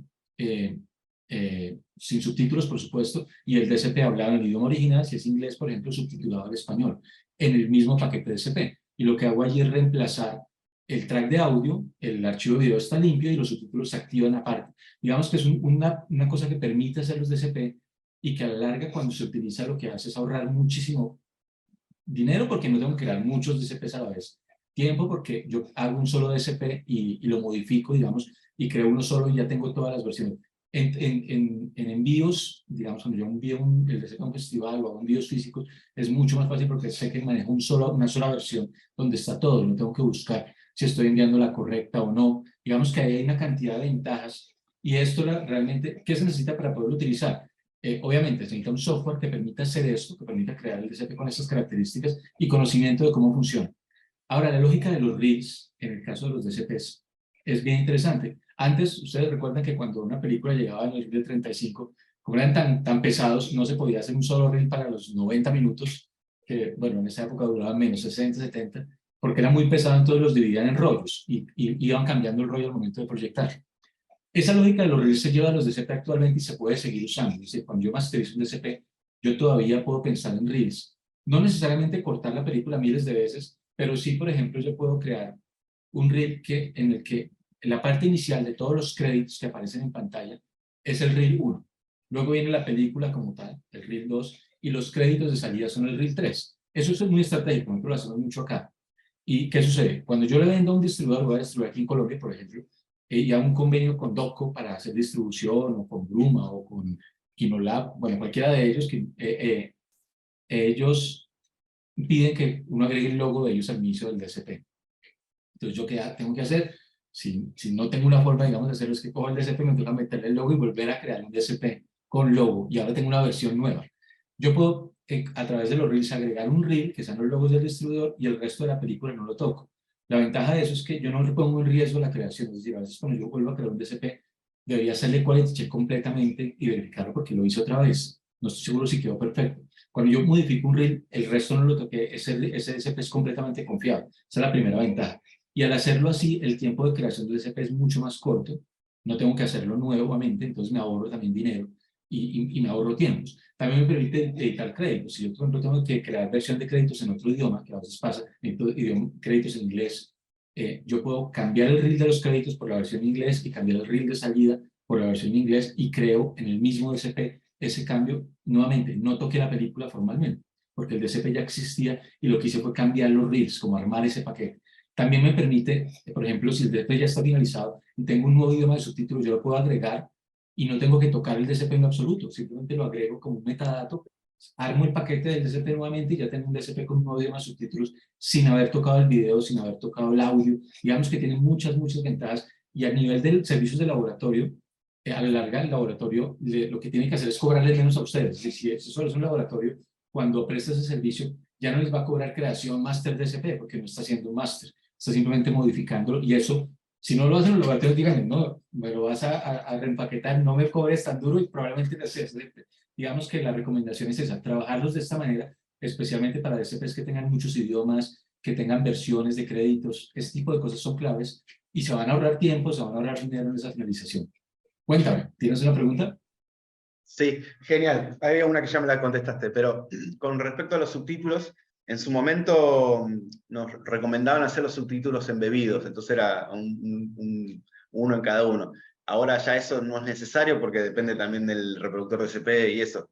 sin subtítulos, por supuesto, y el DCP hablado en el idioma original, si es inglés, por ejemplo, subtitulado al español, en el mismo paquete DCP. Y lo que hago allí es reemplazar el track de audio, el archivo de video está limpio y los subtítulos se activan aparte. Digamos que es una cosa que permite hacer los DCP y que a la larga, cuando se utiliza, lo que hace es ahorrar muchísimo dinero, porque no tengo que crear muchos DCPs a la vez. Tiempo, porque yo hago un solo DCP y lo modifico, digamos, y creo uno solo y ya tengo todas las versiones. En envíos, digamos, cuando yo envío el DCP a un festival o a envíos físicos, es mucho más fácil porque sé que manejo una sola versión donde está todo, no tengo que buscar si estoy enviando la correcta o no. Digamos que ahí hay una cantidad de ventajas, y esto realmente, ¿qué se necesita para poderlo utilizar? Obviamente se necesita un software que permita hacer esto, que permita crear el DCP con estas características y conocimiento de cómo funciona. Ahora, la lógica de los reels, en el caso de los DCPs, es bien interesante. Antes, ustedes recuerdan que cuando una película llegaba en el reel de 35, como eran tan pesados, no se podía hacer un solo reel para los 90 minutos, que, bueno, en esa época duraban menos, 60, 70, porque era muy pesado, entonces los dividían en rollos y iban cambiando el rollo al momento de proyectar. Esa lógica de los reels se lleva a los DCP actualmente y se puede seguir usando. Es decir, cuando yo masterizo un DCP, yo todavía puedo pensar en reels. No necesariamente cortar la película miles de veces, pero sí, por ejemplo, yo puedo crear un reel en el que la parte inicial de todos los créditos que aparecen en pantalla es el reel 1. Luego viene la película como tal, el reel 2, y los créditos de salida son el reel 3. Eso es muy estratégico, nosotros lo hacemos mucho acá. ¿Y qué sucede? Cuando yo le vendo a un distribuidor, voy a distribuir aquí en Colombia, por ejemplo, y hago un convenio con Dopco para hacer distribución, o con Bruma, o con Kinolab, bueno, cualquiera de ellos, ellos piden que uno agregue el logo de ellos al inicio del DCP. Entonces, ¿yo qué tengo que hacer? Si no tengo una forma, digamos, de hacerlo, es que cojo el DCP, me toca meterle el logo y volver a crear un DCP con logo, y ahora tengo una versión nueva. Yo puedo, a través de los reels, agregar un reel, que sean los logos del distribuidor, y el resto de la película no lo toco. La ventaja de eso es que yo no le pongo en riesgo la creación, es decir, a veces cuando yo vuelvo a crear un DCP, debería hacerle quality check completamente y verificarlo porque lo hice otra vez. No estoy seguro si quedó perfecto. Cuando yo modifico un reel, el resto no lo toqué, ese DCP es completamente confiable. Esa es la primera ventaja. Y al hacerlo así, el tiempo de creación del DCP es mucho más corto, no tengo que hacerlo nuevamente, entonces me ahorro también dinero y me ahorro tiempos. También me permite editar créditos. Si yo, por ejemplo, tengo que crear versión de créditos en otro idioma, que a veces pasa, créditos en inglés, yo puedo cambiar el reel de los créditos por la versión en inglés y cambiar el reel de salida por la versión en inglés, y creo en el mismo DCP ese cambio. Nuevamente, no toqué la película formalmente, porque el DCP ya existía y lo que hice fue cambiar los reels, como armar ese paquete. También me permite, por ejemplo, si el DCP ya está finalizado y tengo un nuevo idioma de subtítulos, yo lo puedo agregar y no tengo que tocar el DCP en lo absoluto, simplemente lo agrego como un metadato, armo el paquete del DCP nuevamente y ya tengo un DCP con un nuevo idioma de subtítulos sin haber tocado el video, sin haber tocado el audio. Digamos que tiene muchas ventajas, y a nivel de servicios de laboratorio, a la larga el laboratorio lo que tiene que hacer es cobrarle menos a ustedes. Si eso solo es un laboratorio, cuando presta ese servicio ya no les va a cobrar creación máster DCP, porque no está haciendo un máster, está simplemente modificándolo, y eso, si no lo hacen los laboratorios, díganme, no, me lo vas a reempaquetar, no me cobres tan duro, y probablemente lo haces. Digamos que la recomendación es esa, trabajarlos de esta manera, especialmente para DCPs que tengan muchos idiomas, que tengan versiones de créditos, este tipo de cosas son claves y se van a ahorrar tiempo, se van a ahorrar dinero en esa finalización. Cuéntame, ¿tienes una pregunta? Sí, genial. Había una que ya me la contestaste, pero con respecto a los subtítulos, en su momento nos recomendaban hacer los subtítulos embebidos, entonces era uno en cada uno. Ahora ya eso no es necesario porque depende también del reproductor de CP y eso.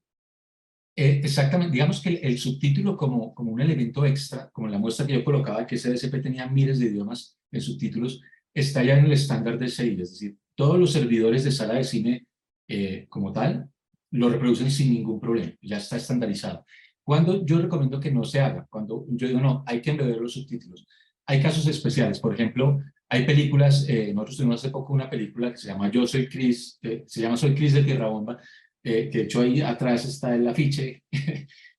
Exactamente, digamos que el subtítulo como un elemento extra, como en la muestra que yo colocaba, que CDCP tenía miles de idiomas en subtítulos, está ya en el estándar de DCI, es decir, todos los servidores de sala de cine como tal, lo reproducen sin ningún problema, ya está estandarizado. Cuando yo recomiendo que no se haga, cuando yo digo no, hay que embeber los subtítulos, hay casos especiales, por ejemplo, hay películas, nosotros tuvimos hace poco una película que se llama Yo Soy Chris, se llama Soy Chris de Tierra Bomba, que de hecho ahí atrás está el afiche.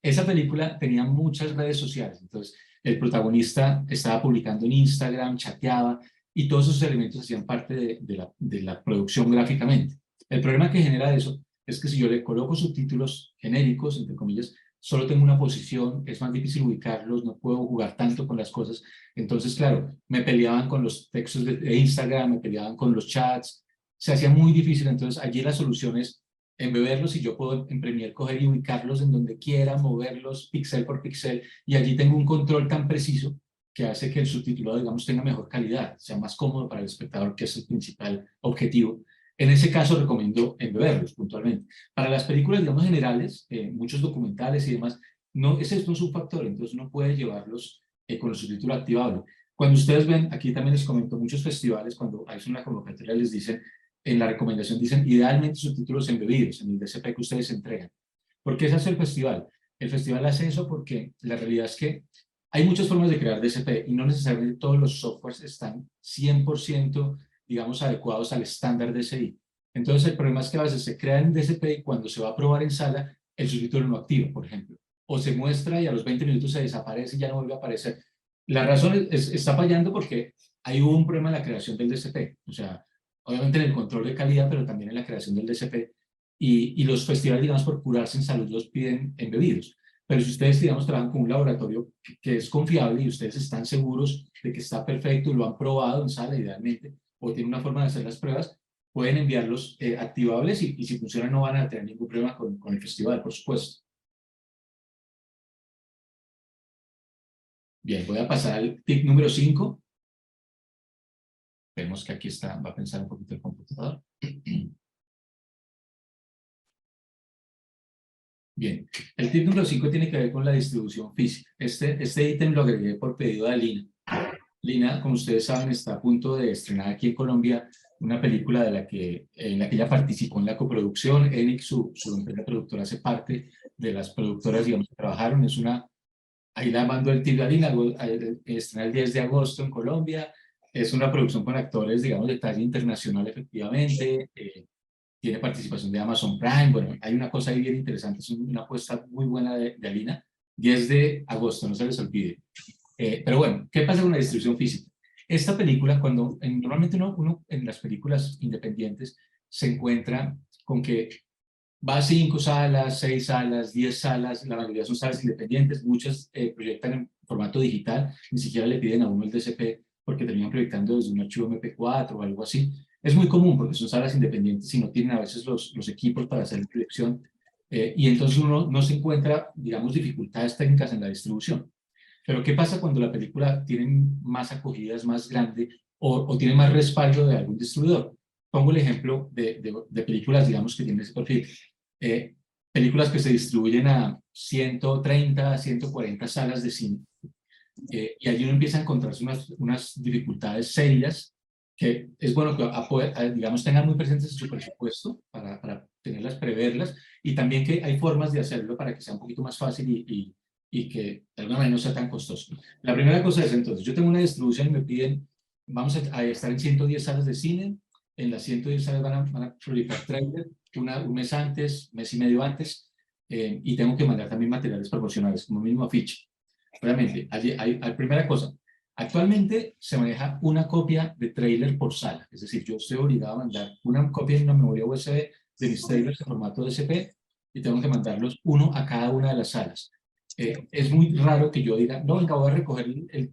Esa película tenía muchas redes sociales, entonces el protagonista estaba publicando en Instagram, chateaba, y todos esos elementos hacían parte de la producción gráficamente. El problema que genera eso es que si yo le coloco subtítulos genéricos, entre comillas, solo tengo una posición, es más difícil ubicarlos, no puedo jugar tanto con las cosas. Entonces, claro, me peleaban con los textos de Instagram, me peleaban con los chats, se hacía muy difícil. Entonces, allí la solución es embeberlos y yo puedo en Premiere coger y ubicarlos en donde quiera, moverlos píxel por píxel, y allí tengo un control tan preciso que hace que el subtitulado, digamos, tenga mejor calidad, sea más cómodo para el espectador, que es el principal objetivo. En ese caso recomiendo embeberlos puntualmente. Para las películas, digamos, generales, muchos documentales y demás, ese no es un factor, entonces uno puede llevarlos con el subtítulo activable. Cuando ustedes ven, aquí también les comento, muchos festivales, cuando hay una convocatoria, les dicen, en la recomendación dicen, idealmente subtítulos embebidos en el DCP que ustedes entregan. ¿Por qué se hace el festival? El festival hace eso porque la realidad es que hay muchas formas de crear DCP y no necesariamente todos los softwares están 100%, digamos, adecuados al estándar DCI. Entonces el problema es que a veces se crea en DCP y cuando se va a probar en sala, el subtítulo no activa, por ejemplo. O se muestra y a los 20 minutos se desaparece y ya no vuelve a aparecer. La razón está fallando porque hay un problema en la creación del DCP. O sea, obviamente en el control de calidad, pero también en la creación del DCP. Y los festivales, digamos, por curarse en salud, los piden embebidos. Pero si ustedes, digamos, trabajan con un laboratorio que es confiable y ustedes están seguros de que está perfecto y lo han probado en sala idealmente, o tienen una forma de hacer las pruebas, pueden enviarlos activables y si funcionan no van a tener ningún problema con el festival, por supuesto. Bien, voy a pasar al tip número 5. Vemos que aquí está, va a pensar un poquito el computador. Bien, el tip número 5 tiene que ver con la distribución física. Este ítem lo agregué por pedido de Lina. Lina, como ustedes saben, está a punto de estrenar aquí en Colombia una película en la que ella participó en la coproducción. Enix, su empresa productora, hace parte de las productoras, digamos, que trabajaron. Ahí la mando el tip de Lina, estrena el 10 de agosto en Colombia. Es una producción con actores, digamos, de talla internacional, efectivamente. Tiene participación de Amazon Prime. Bueno, hay una cosa ahí bien interesante, es una apuesta muy buena de Alina. 10 de agosto, no se les olvide. Pero bueno, ¿qué pasa con la distribución física? Esta película, normalmente uno en las películas independientes se encuentra con que va a 5 salas, 6 salas, 10 salas, la mayoría son salas independientes, muchas proyectan en formato digital, ni siquiera le piden a uno el DCP porque terminan proyectando desde un archivo MP4 o algo así. Es muy común porque son salas independientes y no tienen a veces los equipos para hacer la proyección, y entonces uno no se encuentra, digamos, dificultades técnicas en la distribución. Pero ¿qué pasa cuando la película tiene más acogida, es más grande o tiene más respaldo de algún distribuidor? Pongo el ejemplo de películas, digamos, que tienen ese perfil. Películas que se distribuyen a 130, 140 salas de cine. Y allí uno empieza a encontrarse unas dificultades serias que es bueno que digamos, tengan muy presentes en su presupuesto para tenerlas, preverlas, y también que hay formas de hacerlo para que sea un poquito más fácil y que de alguna manera no sea tan costoso. La primera cosa es, entonces, yo tengo una distribución y me piden, vamos a estar en 110 salas de cine. En las 110 salas van a proliferar trailers un mes antes, mes y medio antes, y tengo que mandar también materiales proporcionales, como mismo afiche. Obviamente, hay primera cosa, actualmente se maneja una copia de trailer por sala, es decir, yo estoy obligado a mandar una copia en una memoria USB de mis trailers en formato DCP y tengo que mandarlos uno a cada una de las salas. Es muy raro que yo diga, no, venga, voy a recoger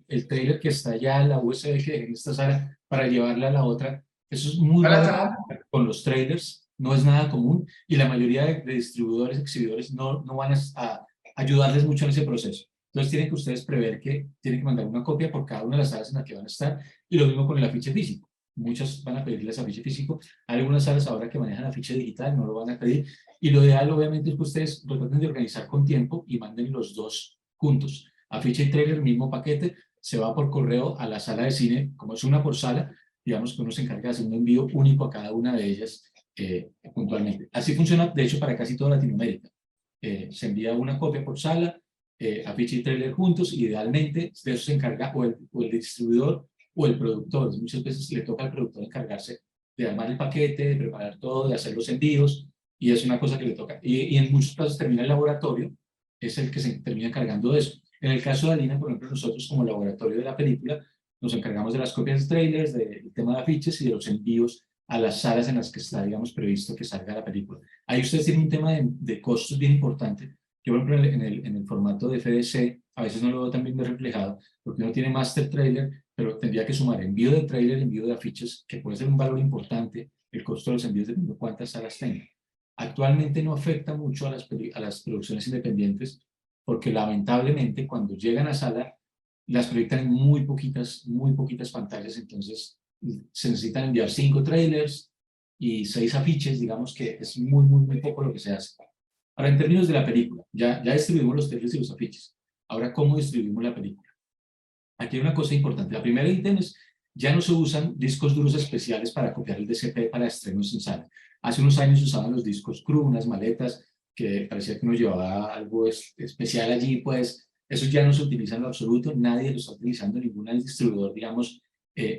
el trailer que está allá, la USB que dejé en esta sala, para llevarla a la otra. Eso es muy raro con los trailers, no es nada común, y la mayoría de distribuidores, exhibidores, no van a ayudarles mucho en ese proceso. Entonces tienen que ustedes prever que tienen que mandar una copia por cada una de las salas en las que van a estar, y lo mismo con el afiche físico. Muchas van a pedirles afiche físico, hay algunas salas ahora que manejan afiche digital, no lo van a pedir, y lo ideal obviamente es que ustedes lo traten de organizar con tiempo y manden los dos juntos. Afiche y trailer, mismo paquete, se va por correo a la sala de cine, como es una por sala, digamos que uno se encarga de hacer un envío único a cada una de ellas puntualmente. Así funciona, de hecho, para casi toda Latinoamérica. Se envía una copia por sala, afiche y trailer juntos, idealmente de eso se encarga o el distribuidor o el productor. Muchas veces le toca al productor encargarse de armar el paquete, de preparar todo, de hacer los envíos, y es una cosa que le toca. Y en muchos casos termina el laboratorio, es el que se termina encargando de eso. En el caso de Alina, por ejemplo, nosotros como laboratorio de la película, nos encargamos de las copias de trailers, del tema de afiches y de los envíos a las salas en las que está, digamos, previsto que salga la película. Ahí ustedes tienen un tema de costos bien importante. Yo, por ejemplo, en el formato de FDC, a veces no lo veo tan bien reflejado, porque uno tiene master trailer, pero tendría que sumar envío de trailer, envío de afiches, que puede ser un valor importante, el costo de los envíos dependiendo de cuántas salas tengan. Actualmente no afecta mucho a las producciones independientes, porque lamentablemente cuando llegan a sala, las proyectan en muy poquitas pantallas, entonces se necesitan enviar 5 trailers y 6 afiches, digamos que es muy poco lo que se hace. Ahora, en términos de la película, ya distribuimos los trailers y los afiches. Ahora, ¿cómo distribuimos la película? Aquí hay una cosa importante. La primera ítem es, ya no se usan discos duros especiales para copiar el DCP para estrenos en sala. Hace unos años usaban los discos CRU, unas maletas que parecía que nos llevaba algo especial allí, pues esos ya no se utilizan en lo absoluto, nadie lo está utilizando, ningún distribuidor, digamos,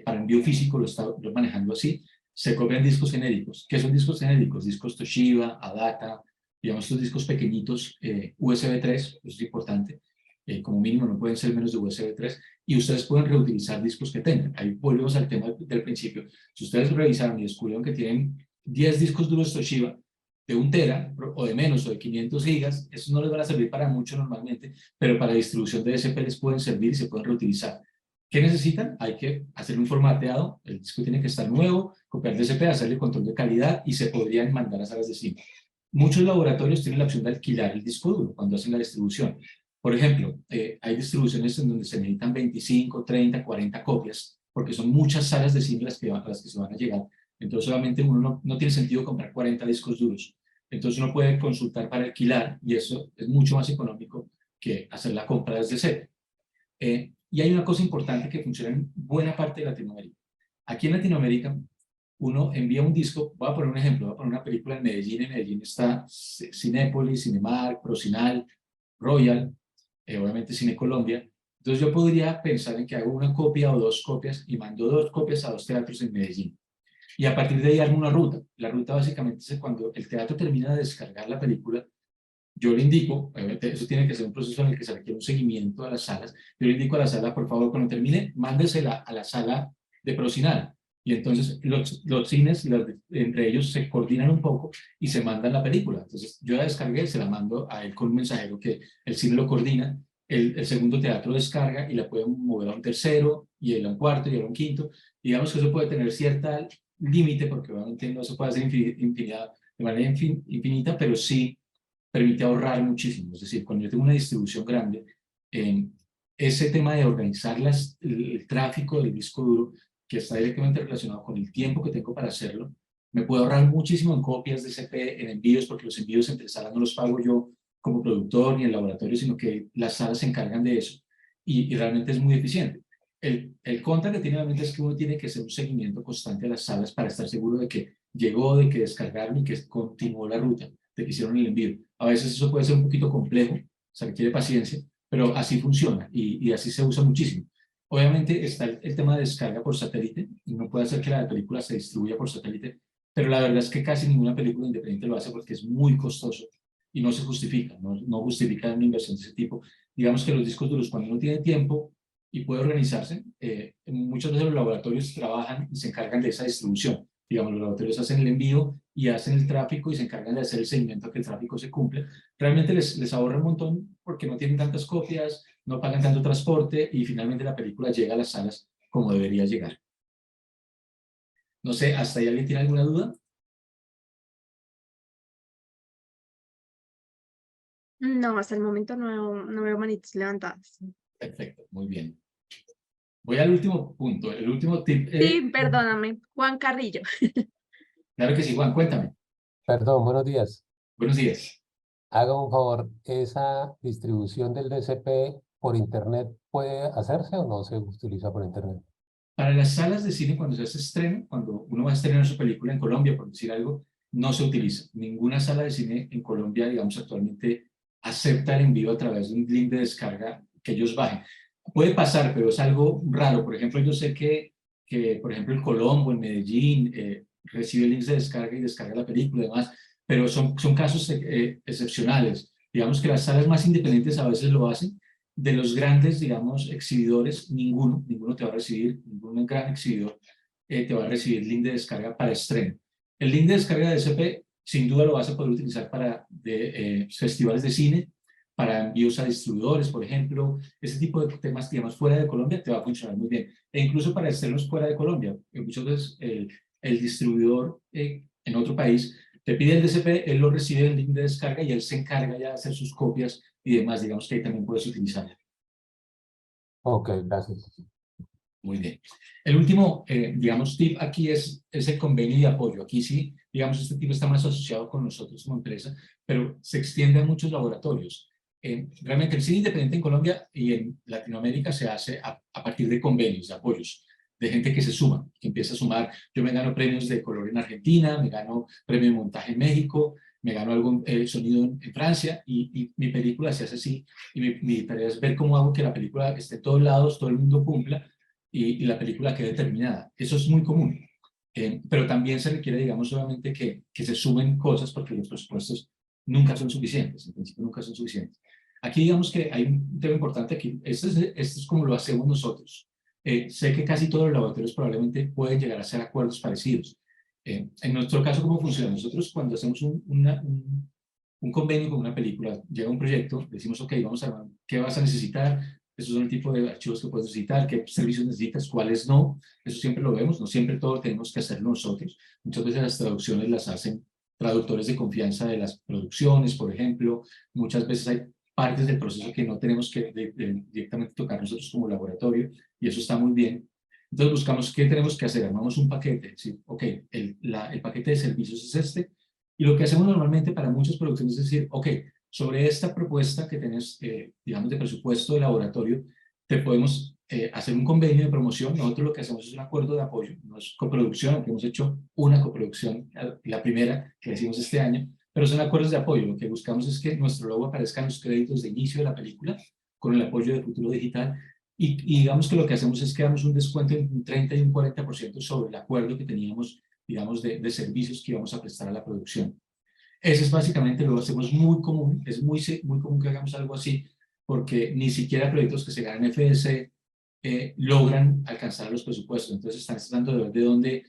para envío físico lo está manejando así. Se copian discos genéricos. ¿Qué son discos genéricos? Discos Toshiba, Adata, digamos, estos discos pequeñitos, USB 3, eso es importante, como mínimo no pueden ser menos de USB 3, y ustedes pueden reutilizar discos que tengan. Ahí volvemos al tema del principio. Si ustedes revisaron y descubrieron que tienen 10 discos duros Toshiba de 1 tera o de menos o de 500 gigas, esos no les van a servir para mucho normalmente, pero para distribución de DCP les pueden servir y se pueden reutilizar. ¿Qué necesitan? Hay que hacer un formateado, el disco tiene que estar nuevo, copiar DCP, hacerle control de calidad y se podrían mandar a salas de cine. Muchos laboratorios tienen la opción de alquilar el disco duro cuando hacen la distribución. Por ejemplo, hay distribuciones en donde se necesitan 25, 30, 40 copias, porque son muchas salas de cine a las que se van a llegar. Entonces, solamente uno no tiene sentido comprar 40 discos duros. Entonces, uno puede consultar para alquilar, y eso es mucho más económico que hacer la compra desde cero. Y hay una cosa importante que funciona en buena parte de Latinoamérica. Aquí en Latinoamérica, uno envía un disco, voy a poner un ejemplo, voy a poner una película en Medellín está Cinépolis, Cinemark, Procinal, Royal, obviamente Cine Colombia. Entonces yo podría pensar en que hago una copia o 2 copias y mando 2 copias a 2 teatros en Medellín. Y a partir de ahí armo una ruta. La ruta básicamente es cuando el teatro termina de descargar la película, yo le indico, obviamente eso tiene que ser un proceso en el que se requiere un seguimiento a las salas, yo le indico a la sala, por favor, cuando termine, mándesela a la sala de Procinal. Y entonces los cines, entre ellos, se coordinan un poco y se mandan la película. Entonces yo la descargué, se la mando a él con un mensajero que el cine lo coordina, el segundo teatro descarga y la puede mover a un tercero, y él a un cuarto, y él a un quinto. Digamos que eso puede tener cierta límite, porque obviamente no se puede hacer infinidad, de manera infinita, pero sí permite ahorrar muchísimo. Es decir, cuando yo tengo una distribución grande, ese tema de organizar el tráfico del disco duro, que está directamente relacionado con el tiempo que tengo para hacerlo, me puede ahorrar muchísimo en copias de CP, en envíos, porque los envíos entre salas no los pago yo como productor ni el laboratorio, sino que las salas se encargan de eso, y realmente es muy eficiente. El contra que tiene realmente es que uno tiene que hacer un seguimiento constante a las salas para estar seguro de que llegó, de que descargaron y que continuó la ruta, de que hicieron el envío. A veces eso puede ser un poquito complejo, se requiere paciencia, pero así funciona y así se usa muchísimo. Obviamente está el tema de descarga por satélite, y uno puede hacer que la película se distribuya por satélite, pero la verdad es que casi ninguna película independiente lo hace porque es muy costoso y no se justifica, no justifica una inversión de ese tipo. Digamos que los discos duros, cuando uno tiene tiempo y puede organizarse, muchas veces los laboratorios trabajan y se encargan de esa distribución. digamos, los laboratorios hacen el envío y hacen el tráfico y se encargan de hacer el seguimiento a que el tráfico se cumpla. Realmente les ahorra un montón porque no tienen tantas copias, no pagan tanto transporte y finalmente la película llega a las salas como debería llegar. No sé, ¿hasta ahí alguien tiene alguna duda? No, hasta el momento no veo manitos levantadas. Perfecto, muy bien. Voy al último punto, el último tip. Sí, perdóname, Juan Carrillo. Claro que sí, Juan, cuéntame. Perdón, buenos días. Buenos días. Haga un favor, ¿esa distribución del DCP por internet puede hacerse o no se utiliza por internet? Para las salas de cine, cuando se hace estreno, cuando uno va a estrenar su película en Colombia, por decir algo, no se utiliza. Ninguna sala de cine en Colombia, digamos, actualmente acepta el envío a través de un link de descarga que ellos bajen. Puede pasar, pero es algo raro. Por ejemplo, yo sé que por ejemplo, en Colombo, en Medellín, recibe links de descarga y descarga la película y demás, pero son casos excepcionales. Digamos que las salas más independientes a veces lo hacen. De los grandes, digamos, exhibidores, ninguno te va a recibir, ningún gran exhibidor te va a recibir link de descarga para estreno. El link de descarga de DCP, sin duda lo vas a poder utilizar para festivales de cine, para envíos a distribuidores, por ejemplo, ese tipo de temas, digamos, fuera de Colombia te va a funcionar muy bien. E incluso para estrenos fuera de Colombia. Muchas veces el distribuidor en otro país te pide el DCP, él lo recibe el link de descarga y él se encarga ya de hacer sus copias y demás, digamos que ahí también puedes utilizarlo. Ok, gracias. Muy bien. El último, digamos, tip aquí es el convenio de apoyo. Aquí sí, digamos, este tip está más asociado con nosotros como empresa, pero se extiende a muchos laboratorios. Realmente el cine independiente en Colombia y en Latinoamérica se hace a partir de convenios, de apoyos, de gente que se suma, que empieza a sumar. Yo me gano premios de color en Argentina, me gano premio de montaje en México, me gano algún sonido en Francia y mi película se hace así. Y mi tarea es ver cómo hago que la película esté en todos lados, todo el mundo cumpla y la película quede terminada. Eso es muy común. Pero también se requiere, digamos, obviamente que se sumen cosas porque los presupuestos nunca son suficientes, en principio nunca son suficientes. Aquí digamos que hay un tema importante aquí, esto es como lo hacemos nosotros. Sé que casi todos los laboratorios probablemente pueden llegar a hacer acuerdos parecidos. En nuestro caso, ¿cómo funciona? Nosotros cuando hacemos un convenio con una película, llega un proyecto, decimos, ok, vamos a ver, ¿qué vas a necesitar? Esos son el tipo de archivos que puedes necesitar, qué servicios necesitas, cuáles no. Eso siempre lo vemos, no siempre todo lo tenemos que hacer nosotros. Muchas veces las traducciones las hacen traductores de confianza de las producciones, por ejemplo. Muchas veces hay partes del proceso que no tenemos que directamente tocar nosotros como laboratorio, y eso está muy bien. Entonces buscamos qué tenemos que hacer, armamos un paquete, ¿sí? Ok, el paquete de servicios es este, y lo que hacemos normalmente para muchas producciones es decir, ok, sobre esta propuesta que tienes, digamos, de presupuesto de laboratorio, te podemos hacer un convenio de promoción. Nosotros lo que hacemos es un acuerdo de apoyo, no es coproducción, aunque hemos hecho una coproducción, la primera que hicimos este año, pero son acuerdos de apoyo. Lo que buscamos es que nuestro logo aparezca en los créditos de inicio de la película, con el apoyo de Futuro Digital, y digamos que lo que hacemos es que damos un descuento de un 30 y un 40% sobre el acuerdo que teníamos, digamos, de servicios que íbamos a prestar a la producción. Ese es básicamente, lo hacemos muy común, es muy común que hagamos algo así, porque ni siquiera proyectos que se ganan FDC logran alcanzar los presupuestos. Entonces están tratando de ver de dónde,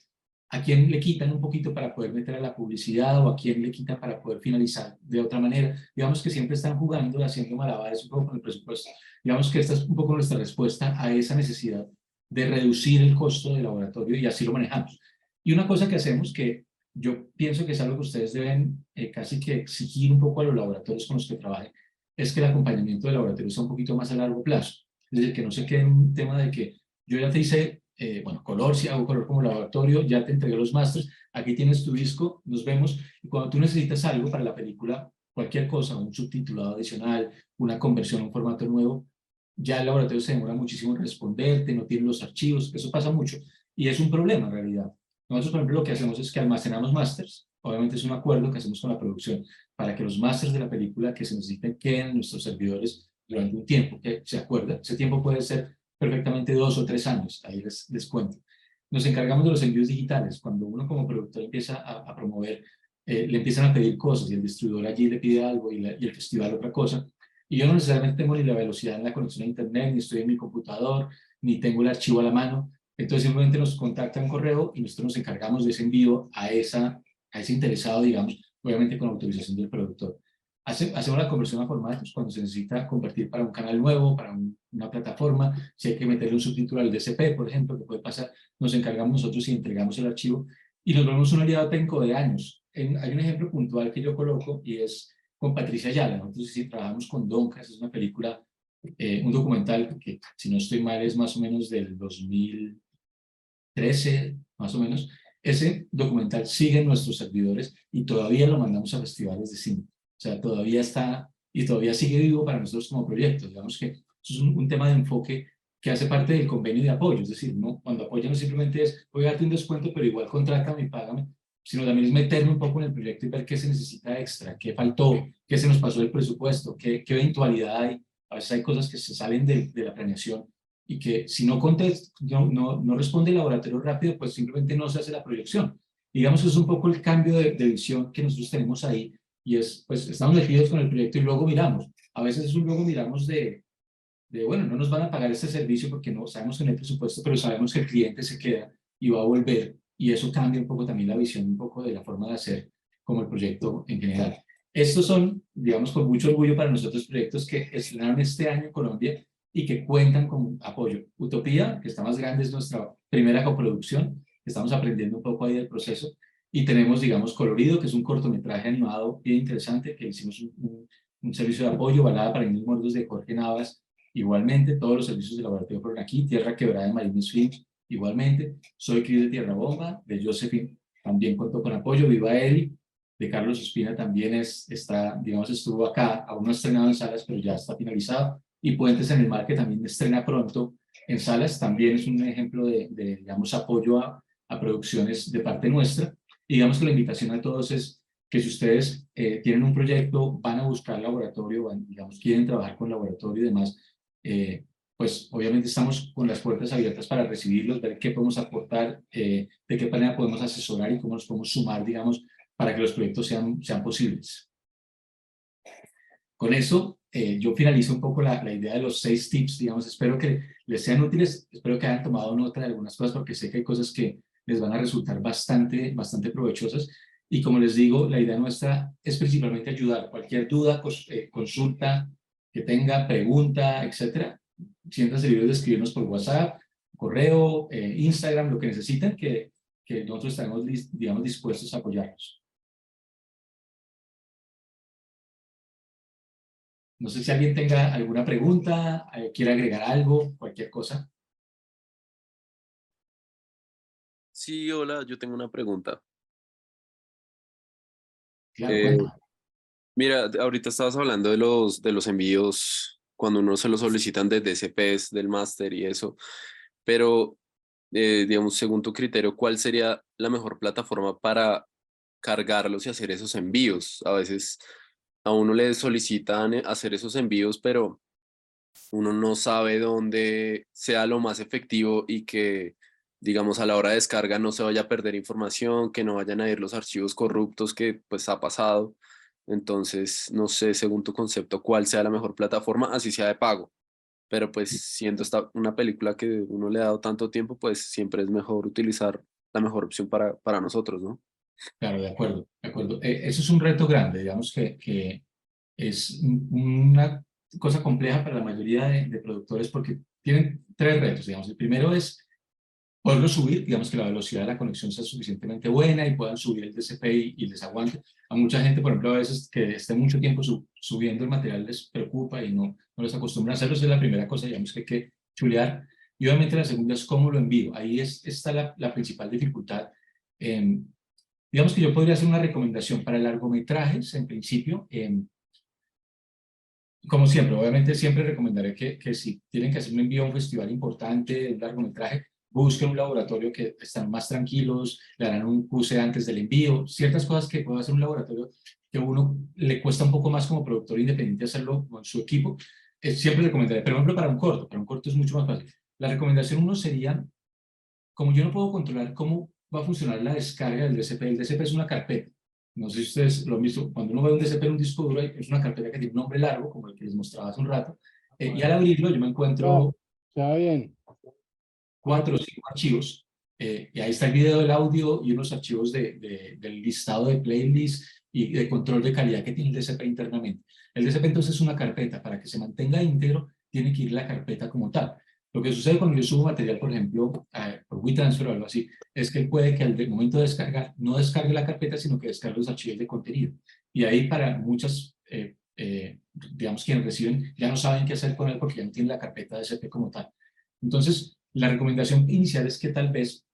a quién le quitan un poquito para poder meter a la publicidad o a quién le quitan para poder finalizar de otra manera. Digamos que siempre están jugando, haciendo malabares un poco con el presupuesto. Digamos que esta es un poco nuestra respuesta a esa necesidad de reducir el costo del laboratorio y así lo manejamos. Y una cosa que hacemos que yo pienso que es algo que ustedes deben casi que exigir un poco a los laboratorios con los que trabajen, es que el acompañamiento del laboratorio sea un poquito más a largo plazo. Es decir, que no se quede en un tema de que yo ya te hice, bueno, color, si hago color como laboratorio, ya te entregué los másters, aquí tienes tu disco, nos vemos, y cuando tú necesitas algo para la película, cualquier cosa, un subtitulado adicional, una conversión a un formato nuevo, ya el laboratorio se demora muchísimo en responderte, no tiene los archivos, eso pasa mucho, y es un problema en realidad. Nosotros, por ejemplo, lo que hacemos es que almacenamos másters, obviamente es un acuerdo que hacemos con la producción, para que los másters de la película que se necesiten queden en nuestros servidores durante un tiempo, que se acuerda, ese tiempo puede ser perfectamente 2 o 3 años, ahí les cuento. Nos encargamos de los envíos digitales, cuando uno como productor empieza a promover, le empiezan a pedir cosas, y el distribuidor allí le pide algo, y el festival otra cosa, y yo no necesariamente tengo ni la velocidad en la conexión a internet, ni estoy en mi computador, ni tengo el archivo a la mano. Entonces simplemente nos contactan correo y nosotros nos encargamos de ese envío a ese interesado, digamos, obviamente con autorización del productor. Hacemos la conversión a formatos cuando se necesita convertir para un canal nuevo, para una plataforma, si hay que meterle un subtítulo al DCP, por ejemplo, que puede pasar, nos encargamos nosotros y entregamos el archivo y nos volvemos un aliado técnico de años. Hay un ejemplo puntual que yo coloco y es con Patricia Ayala. Nosotros sí trabajamos con Doncas, es una película, un documental que, si no estoy mal, es más o menos del 2013, más o menos. Ese documental sigue en nuestros servidores y todavía lo mandamos a festivales de cine. O sea, todavía está y todavía sigue vivo para nosotros como proyecto. Digamos que eso es un tema de enfoque que hace parte del convenio de apoyo. Es decir, no, cuando apoyan no simplemente es, voy a darte un descuento, pero igual contrátame y págame, sino también es meterme un poco en el proyecto y ver qué se necesita extra, qué faltó, qué se nos pasó del presupuesto, qué eventualidad hay. A veces hay cosas que se salen de la planeación y que si no responde el laboratorio rápido, pues simplemente no se hace la proyección. Digamos que es un poco el cambio de visión que nosotros tenemos ahí, y es, pues estamos metidos con el proyecto y luego miramos. A veces es un luego miramos bueno, no nos van a pagar este servicio porque no sabemos que no hay presupuesto, pero sabemos que el cliente se queda y va a volver, y eso cambia un poco también la visión, un poco de la forma de hacer como el proyecto en general. Estos son, digamos, con mucho orgullo para nosotros, proyectos que estrenaron este año en Colombia y que cuentan con apoyo. Utopía, que está más grande, es nuestra primera coproducción, estamos aprendiendo un poco ahí del proceso, y tenemos, digamos, Colorido, que es un cortometraje animado bien interesante, que hicimos un servicio de apoyo, Balada para Niños Muertos de Jorge Navas, igualmente, todos los servicios de laboratorio fueron aquí, Tierra Quebrada de Marines Films, igualmente, Soy Cris de Tierra Bomba, de Josephine, también contó con apoyo, Viva Eli, de Carlos Ospina también digamos, estuvo acá, aún no ha estrenado en salas, pero ya está finalizado, y Puentes en el Mar, que también estrena pronto en salas, también es un ejemplo de digamos, apoyo a producciones de parte nuestra. Y digamos que la invitación a todos es que si ustedes tienen un proyecto, van a buscar laboratorio, digamos, quieren trabajar con laboratorio y demás, pues obviamente estamos con las puertas abiertas para recibirlos, ver qué podemos aportar, de qué manera podemos asesorar y cómo nos podemos sumar, digamos, para que los proyectos sean posibles. Con eso, yo finalizo un poco la idea de los 6 tips, digamos, espero que les sean útiles, espero que hayan tomado nota de algunas cosas, porque sé que hay cosas que les van a resultar bastante provechosas, y como les digo, la idea nuestra es principalmente ayudar. Cualquier duda, consulta que tenga, pregunta, etcétera, siéntanse libres de escribirnos por WhatsApp, correo, Instagram, lo que necesiten, que nosotros estaremos, digamos, dispuestos a apoyarlos. No sé si alguien tenga alguna pregunta, quiere agregar algo, cualquier cosa. Sí, hola, yo tengo una pregunta. Claro, Eh, cuéntame. Mira, ahorita estabas hablando de los envíos cuando uno se los solicitan desde DCPs, del máster y eso, pero digamos, según tu criterio, ¿cuál sería la mejor plataforma para cargarlos y hacer esos envíos? A veces a uno le solicitan hacer esos envíos, pero uno no sabe dónde sea lo más efectivo y que, digamos, a la hora de descarga no se vaya a perder información, que no vayan a ir los archivos corruptos que pues ha pasado. Entonces, no sé, según tu concepto, cuál sea la mejor plataforma, así sea de pago. Pero pues siendo esta una película que uno le ha dado tanto tiempo, pues siempre es mejor utilizar la mejor opción para nosotros, ¿no? Claro, de acuerdo, de acuerdo. Eso es un reto grande, digamos que es una cosa compleja para la mayoría de productores, porque tienen 3 retos, digamos. El primero es poderlo subir, digamos que la velocidad de la conexión sea suficientemente buena y puedan subir el DCP y les aguante. A mucha gente, por ejemplo, a veces que esté mucho tiempo subiendo el material les preocupa y no les acostumbran a hacerlo. Esa es la primera cosa, digamos, que hay que chulear. Y obviamente la segunda es cómo lo envío. Ahí está la principal dificultad. Digamos que yo podría hacer una recomendación para largometrajes, en principio. Como siempre, obviamente siempre recomendaré que si tienen que hacer un envío a un festival importante de un largometraje, busquen un laboratorio que están más tranquilos, le harán un QC antes del envío, ciertas cosas que puede hacer un laboratorio que a uno le cuesta un poco más como productor independiente hacerlo con su equipo, siempre recomendaré, pero por ejemplo para un corto es mucho más fácil. La recomendación uno sería, como yo no puedo controlar cómo va a funcionar la descarga del DCP, el DCP es una carpeta. No sé si ustedes lo han visto, cuando uno ve un DCP en un disco duro, es una carpeta que tiene un nombre largo, como el que les mostraba hace un rato, y al abrirlo yo me encuentro... Está bien. 4 o 5 archivos, y ahí está el video del audio y unos archivos del listado de playlist y de control de calidad que tiene el DCP internamente. El DCP entonces es una carpeta, para que se mantenga íntegro, tiene que ir la carpeta como tal. Lo que sucede cuando yo subo material, por ejemplo, por WeTransfer o algo así, es que él puede que al momento de descargar, no descargue la carpeta, sino que descargue los archivos de contenido. Y ahí para muchas, digamos, quienes reciben, ya no saben qué hacer con él porque ya no tienen la carpeta DCP como tal. Entonces, la recomendación inicial es que tal vez,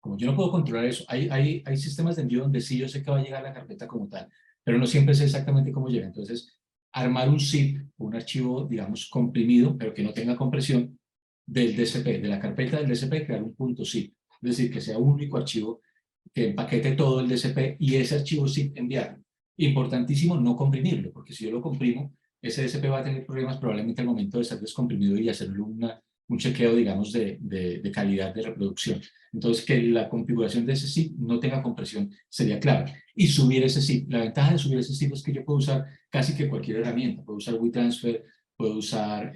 como yo no puedo controlar eso, hay sistemas de envío donde sí yo sé que va a llegar la carpeta como tal, pero no siempre sé exactamente cómo llega. Entonces, armar un zip, un archivo, digamos, comprimido, pero que no tenga compresión, del DCP, de la carpeta del DCP, crear un punto zip, es decir, que sea un único archivo que empaquete todo el DCP y ese archivo zip enviarlo. Importantísimo no comprimirlo, porque si yo lo comprimo, ese DCP va a tener problemas probablemente al momento de ser descomprimido y hacerle un chequeo, digamos, de calidad de reproducción. Entonces, que la configuración de ese zip no tenga compresión sería clave. Y subir ese zip. La ventaja de subir ese zip es que yo puedo usar casi que cualquier herramienta. Puedo usar WeTransfer, puedo usar...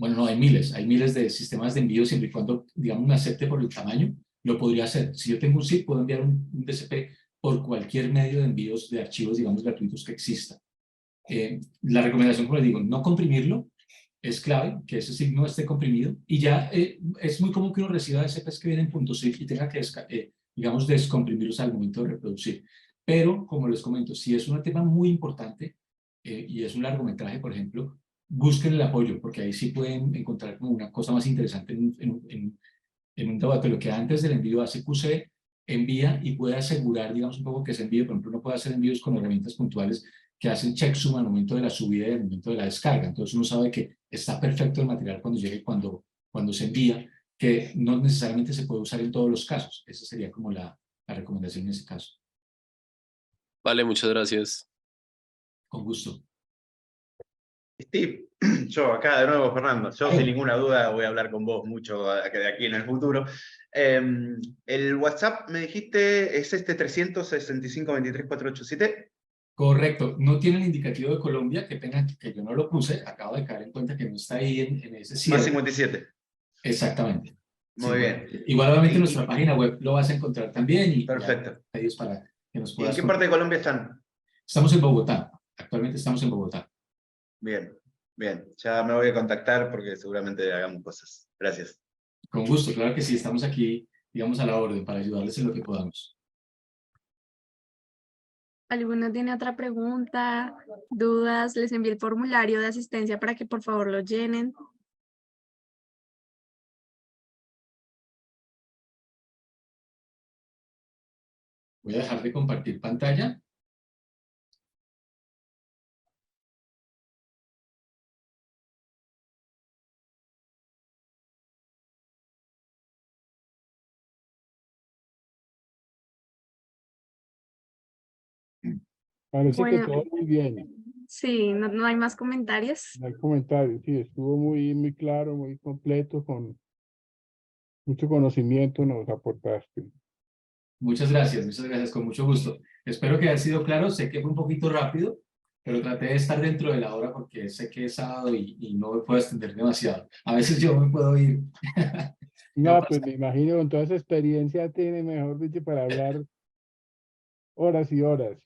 bueno, no, hay miles de sistemas de envío, siempre y cuando, digamos, me acepte por el tamaño, lo podría hacer. Si yo tengo un zip, puedo enviar un DCP por cualquier medio de envíos de archivos, digamos, gratuitos que exista. La recomendación, como les digo, no comprimirlo, es clave, que ese zip no esté comprimido, y ya es muy común que uno reciba DCPs que vienen en .zip y tenga que, digamos, descomprimirlos al momento de reproducir. Pero, como les comento, si es un tema muy importante y es un largometraje, por ejemplo, busquen el apoyo, porque ahí sí pueden encontrar como una cosa más interesante en un laboratorio que antes del envío hace QC, envía y puede asegurar, digamos, un poco que ese envío, por ejemplo, uno puede hacer envíos con herramientas puntuales que hacen checksum al momento de la subida y al momento de la descarga. Entonces uno sabe que está perfecto el material cuando llegue y cuando se envía, que no necesariamente se puede usar en todos los casos. Esa sería como la recomendación en ese caso. Vale, muchas gracias. Con gusto. Steve, yo acá de nuevo, Fernando, yo sin ninguna duda voy a hablar con vos mucho de aquí en el futuro. El WhatsApp, me dijiste, es este 365-23-487. Correcto, no tiene el indicativo de Colombia, qué pena que yo no lo puse, acabo de caer en cuenta que no está ahí en ese cierre. Más 57. Exactamente. Muy bien. Igual obviamente en nuestra página web lo vas a encontrar también y perfecto. medios para que nos ¿Y en puedas qué parte de Colombia están? Estamos en Bogotá, actualmente estamos en Bogotá. Bien, bien, ya me voy a contactar porque seguramente hagamos cosas. Gracias. Con gusto, claro que sí, estamos aquí, digamos, a la orden para ayudarles en lo que podamos. ¿Alguno tiene otra pregunta, dudas? Les envié el formulario de asistencia para que por favor lo llenen. Voy a dejar de compartir pantalla. Parece que Bueno, todo muy bien. sí, no hay más comentarios. No hay comentarios. Sí, estuvo muy claro, muy completo, con mucho conocimiento nos aportaste. Muchas gracias, con mucho gusto. Espero que haya sido claro, sé que fue un poquito rápido, pero traté de estar dentro de la hora porque sé que es sábado y no me puedo extender demasiado. A veces yo me puedo ir. No, pues me imagino con toda esa experiencia tiene, mejor dicho, para hablar horas y horas.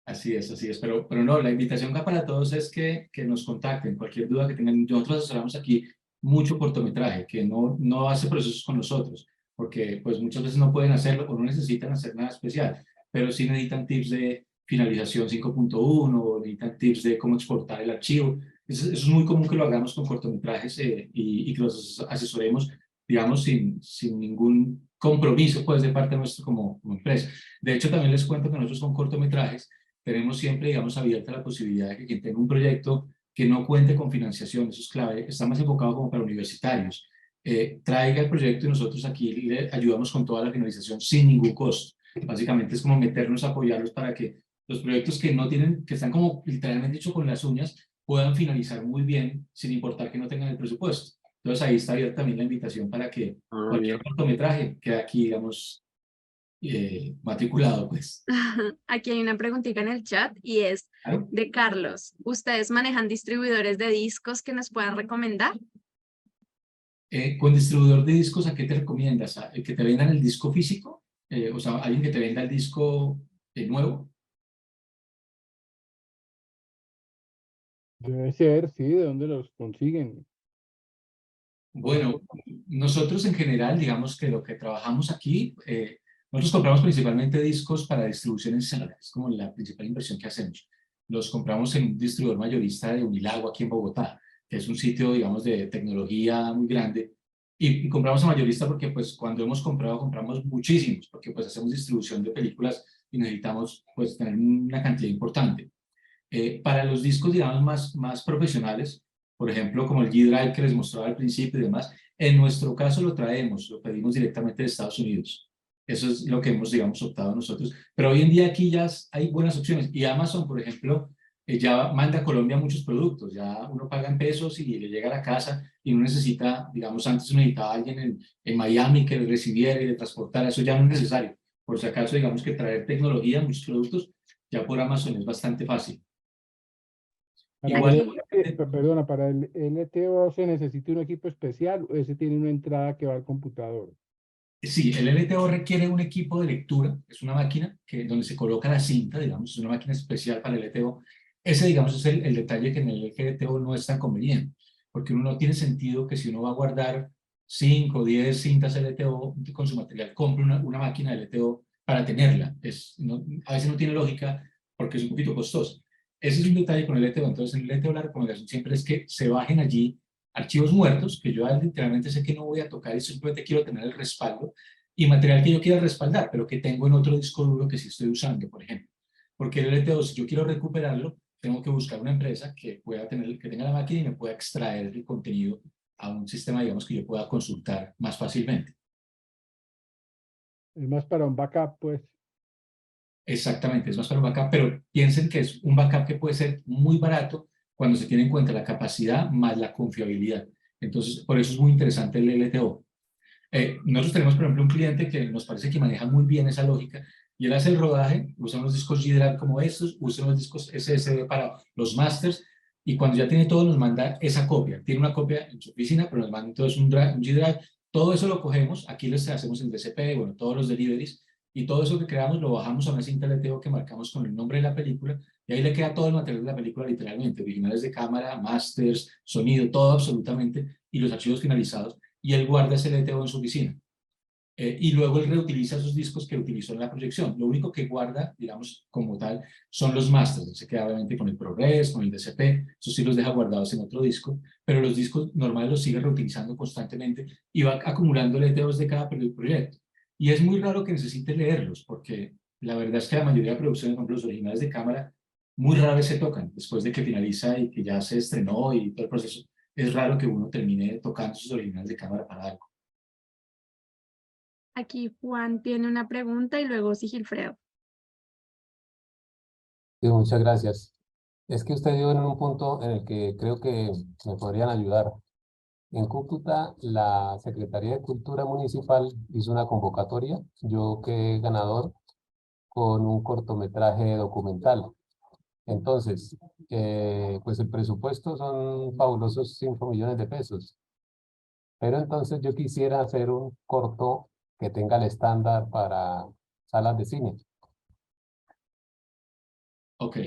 Así es, pero no, la invitación acá para todos es que nos contacten, cualquier duda que tengan. Nosotros asesoramos aquí mucho cortometraje, que no hace procesos con nosotros, porque pues muchas veces no pueden hacerlo o no necesitan hacer nada especial, pero sí necesitan tips de finalización 5.1 o necesitan tips de cómo exportar el archivo. Eso es muy común que lo hagamos con cortometrajes y que los asesoremos, digamos, sin ningún compromiso pues de parte nuestra como empresa. De hecho, también les cuento que nosotros con cortometrajes tenemos siempre, digamos, abierta la posibilidad de que quien tenga un proyecto que no cuente con financiación, eso es clave, está más enfocado como para universitarios, traiga el proyecto y nosotros aquí le ayudamos con toda la finalización sin ningún costo. Básicamente es como meternos a apoyarlos para que los proyectos que no tienen, que están como literalmente hechos con las uñas, puedan finalizar muy bien sin importar que no tengan el presupuesto. Entonces ahí está abierta también la invitación para que cualquier cortometraje quede aquí, digamos, matriculado, pues. Aquí hay una preguntita en el chat y es ¿Claro? de Carlos. ¿Ustedes manejan distribuidores de discos que nos puedan recomendar? Con distribuidor de discos, ¿a qué te recomiendas? ¿A que te vendan el disco físico? O sea, alguien que te venda el disco nuevo. Debe ser, sí, ¿de dónde los consiguen? Bueno, nosotros en general, digamos que lo que trabajamos aquí, nosotros compramos principalmente discos para distribución en celular, es como la principal inversión que hacemos. Los compramos en un distribuidor mayorista de Unilago aquí en Bogotá, que es un sitio, digamos, de tecnología muy grande. Y compramos a mayorista porque, pues, cuando hemos comprado, compramos muchísimos, porque, pues, hacemos distribución de películas y necesitamos, pues, tener una cantidad importante. Para los discos, digamos, más profesionales, por ejemplo, como el G-Drive que les mostraba al principio y demás, en nuestro caso lo traemos, lo pedimos directamente de Estados Unidos. Eso es lo que hemos, digamos, optado nosotros. Pero hoy en día aquí ya hay buenas opciones. Y Amazon, por ejemplo, ya manda a Colombia muchos productos. Ya uno paga en pesos y le llega a la casa y no necesita, digamos, antes uno necesitaba a alguien en Miami que le recibiera y le transportara. Eso ya no es necesario. Por si acaso, digamos que traer tecnología, muchos productos, ya por Amazon es bastante fácil. Para Igual, perdona, para el LTO se necesita un equipo especial o ese tiene una entrada que va al computador. sí, el LTO requiere un equipo de lectura, es una máquina donde se coloca la cinta, digamos, es una máquina especial para el LTO. Ese, digamos, es el detalle que en el LTO no es tan conveniente, porque uno no tiene sentido que si uno va a guardar 5 o 10 cintas LTO con su material, compre una máquina de LTO para tenerla. A veces no tiene lógica porque es un poquito costoso. Ese es un detalle con el LTO. Entonces, en el LTO la recomendación siempre es que se bajen allí archivos muertos, que yo literalmente sé que no voy a tocar y simplemente quiero tener el respaldo, y material que yo quiera respaldar, pero que tengo en otro disco duro que sí estoy usando, por ejemplo. Porque el LTO, si yo quiero recuperarlo, tengo que buscar una empresa que tenga la máquina y me pueda extraer el contenido a un sistema, digamos, que yo pueda consultar más fácilmente. Es más para un backup, pues. Exactamente, es más para un backup, pero piensen que es un backup que puede ser muy barato cuando se tiene en cuenta la capacidad más la confiabilidad. Entonces, por eso es muy interesante el LTO. Nosotros tenemos, por ejemplo, un cliente que nos parece que maneja muy bien esa lógica y él hace el rodaje, usa unos discos G-Drive como estos, usa unos discos SSD para los masters y cuando ya tiene todo nos manda esa copia. Tiene una copia en su oficina, pero nos manda entonces un G-Drive. Todo eso lo cogemos, aquí les hacemos el DCP, bueno, todos los deliveries y todo eso que creamos lo bajamos a una cinta LTO que marcamos con el nombre de la película y ahí le queda todo el material de la película literalmente, originales de cámara, masters, sonido, todo absolutamente y los archivos finalizados y él guarda ese LTO en su oficina. Y luego él reutiliza esos discos que utilizó en la proyección. Lo único que guarda, digamos, como tal, son los masters. Se queda obviamente con el ProRes, con el DCP, eso sí los deja guardados en otro disco, pero los discos normales los sigue reutilizando constantemente y va acumulando LTOs de cada proyecto. Y es muy raro que necesite leerlos, porque la verdad es que la mayoría de producciones, por ejemplo, los originales de cámara, muy rara vez se tocan, después de que finaliza y que ya se estrenó y todo el proceso. Es raro que uno termine tocando sus originales de cámara para algo. Aquí Juan tiene una pregunta y luego Sigilfredo. Sí, muchas gracias. Es que usted dio en un punto en el que creo que me podrían ayudar. En Cúcuta, la Secretaría de Cultura Municipal hizo una convocatoria, yo quedé ganador con un cortometraje documental. Entonces, pues el presupuesto son fabulosos 5 millones de pesos. Pero entonces yo quisiera hacer un corto que tenga el estándar para salas de cine. Ok.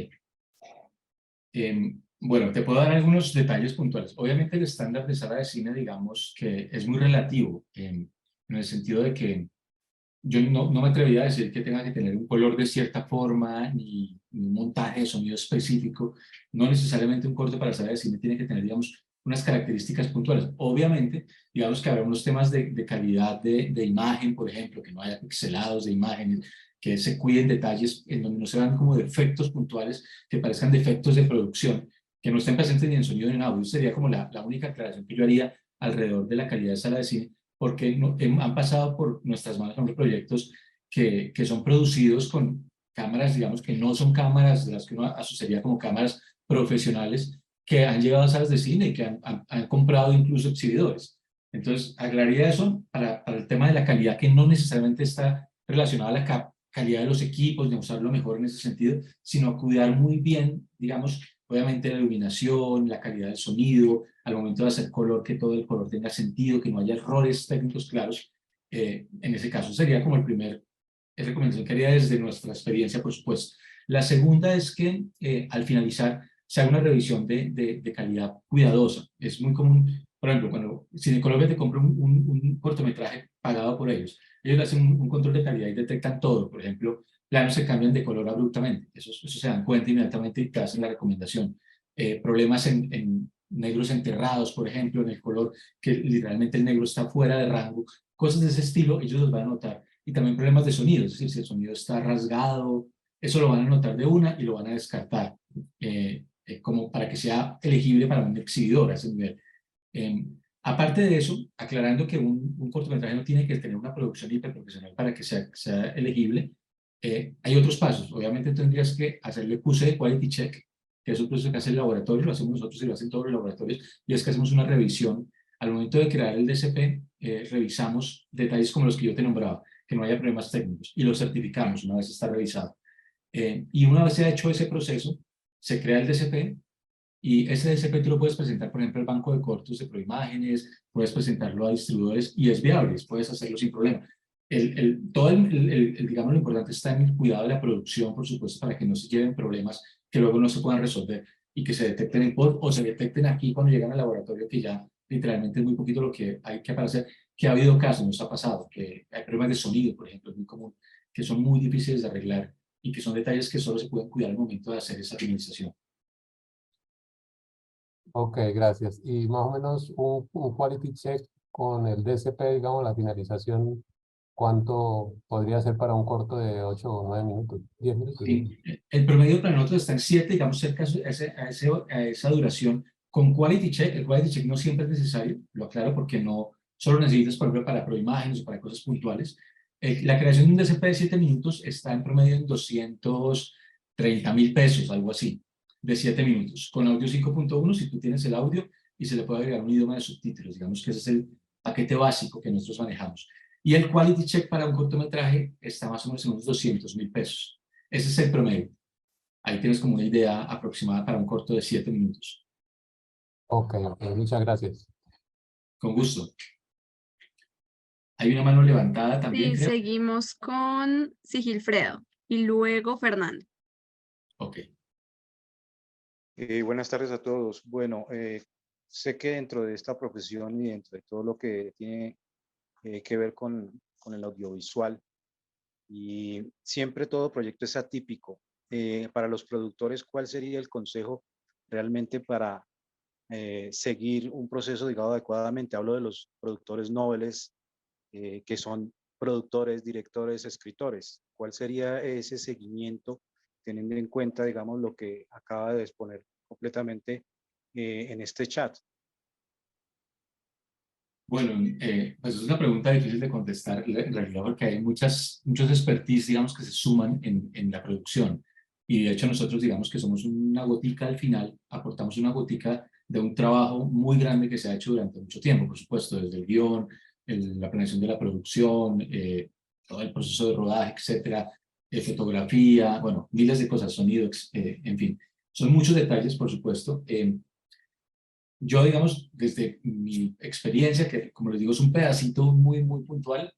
Bueno, te puedo dar algunos detalles puntuales. Obviamente el estándar de sala de cine, digamos, que es muy relativo, en el sentido de que yo no me atrevería a decir que tenga que tener un color de cierta forma, ni un montaje de sonido específico. No necesariamente un corto para sala de cine tiene que tener, digamos, unas características puntuales. Obviamente, digamos que habrá unos temas de calidad de imagen, por ejemplo, que no haya pixelados de imágenes, que se cuiden detalles en donde no se vean como defectos puntuales, que parezcan defectos de producción, que no estén presentes ni en sonido ni en audio. Sería como la única aclaración que yo haría alrededor de la calidad de sala de cine, porque han pasado por nuestras manos proyectos que son producidos con cámaras, digamos, que no son cámaras de las que uno asociaría como cámaras profesionales, que han llegado a salas de cine y que han comprado incluso exhibidores. Entonces, aclararía eso para el tema de la calidad, que no necesariamente está relacionada a la calidad de los equipos, de usarlo mejor en ese sentido, sino a cuidar muy bien, digamos, obviamente la iluminación, la calidad del sonido, al momento de hacer color, que todo el color tenga sentido, que no haya errores técnicos claros. En ese caso sería como el primer recomendación que haría desde nuestra experiencia, por supuesto. La segunda es que al finalizar se haga una revisión de calidad cuidadosa. Es muy común, por ejemplo, cuando Cine-Colombia te compra un cortometraje pagado por ellos le hacen un control de calidad y detectan todo. Por ejemplo, planos se cambian de color abruptamente. Eso se dan cuenta inmediatamente y te hacen la recomendación. Problemas en negros enterrados, por ejemplo, en el color, que literalmente el negro está fuera de rango. Cosas de ese estilo, ellos los van a notar. Y también problemas de sonido, es decir, si el sonido está rasgado, eso lo van a notar de una y lo van a descartar, como para que sea elegible para un exhibidor a ese nivel. Aparte de eso, aclarando que un cortometraje no tiene que tener una producción hiperprofesional para que sea elegible, hay otros pasos. Obviamente tendrías que hacerle QC, Quality Check, que es un proceso que hace el laboratorio, lo hacemos nosotros y lo hacen todos los laboratorios, y es que hacemos una revisión. Al momento de crear el DCP, revisamos detalles como los que yo te nombraba, que no haya problemas técnicos, y lo certificamos una vez está revisado. Y una vez se ha hecho ese proceso, se crea el DCP, y ese DCP tú lo puedes presentar, por ejemplo, al banco de cortos de Proimágenes, puedes presentarlo a distribuidores y es viable, puedes hacerlo sin problema. Digamos, lo importante está en el cuidado de la producción, por supuesto, para que no se lleven problemas que luego no se puedan resolver y que se detecten en POD o se detecten aquí cuando llegan al laboratorio, que ya literalmente es muy poquito lo que hay que hacer, que ha habido casos, nos ha pasado, que hay problemas de sonido, por ejemplo, es muy común, que son muy difíciles de arreglar y que son detalles que solo se pueden cuidar al momento de hacer esa finalización. Ok, gracias. Y más o menos un quality check con el DCP, digamos, la finalización, ¿cuánto podría ser para un corto de 8 o 9 minutos? 10 minutos. Sí, el promedio para nosotros está en 7, digamos, cerca a esa duración. Con Quality Check, el Quality Check no siempre es necesario, lo aclaro, porque no solo necesitas, por ejemplo, para proimágenes o para cosas puntuales. La creación de un DCP de 7 minutos está en promedio en 230.000 pesos, algo así, de 7 minutos. Con audio 5.1, si tú tienes el audio y se le puede agregar un idioma de subtítulos, digamos que ese es el paquete básico que nosotros manejamos. Y el Quality Check para un cortometraje está más o menos en unos 200.000 pesos. Ese es el promedio. Ahí tienes como una idea aproximada para un corto de 7 minutos. Ok, muchas gracias. Con gusto. Hay una mano levantada también, Sí, creo. seguimos con Sigilfredo y luego Fernando. Ok. Buenas tardes a todos. Bueno, sé que dentro de esta profesión y dentro de todo lo que tiene que ver con el audiovisual, y siempre todo proyecto es atípico. Para los productores, ¿cuál sería el consejo realmente para seguir un proceso, digamos, adecuadamente? Hablo de los productores nobles, que son productores, directores, escritores. ¿Cuál sería ese seguimiento, teniendo en cuenta, digamos, lo que acaba de exponer completamente en este chat? Bueno, pues es una pregunta difícil de contestar en realidad porque hay muchos expertise, digamos, que se suman en la producción. Y de hecho nosotros, digamos, que somos una gotica al final, aportamos una gotica de un trabajo muy grande que se ha hecho durante mucho tiempo, por supuesto, desde el guión, la planeación de la producción, todo el proceso de rodaje, etcétera, fotografía, bueno, miles de cosas, sonido, en fin. Son muchos detalles, por supuesto. Yo, digamos, desde mi experiencia, que como les digo es un pedacito muy puntual,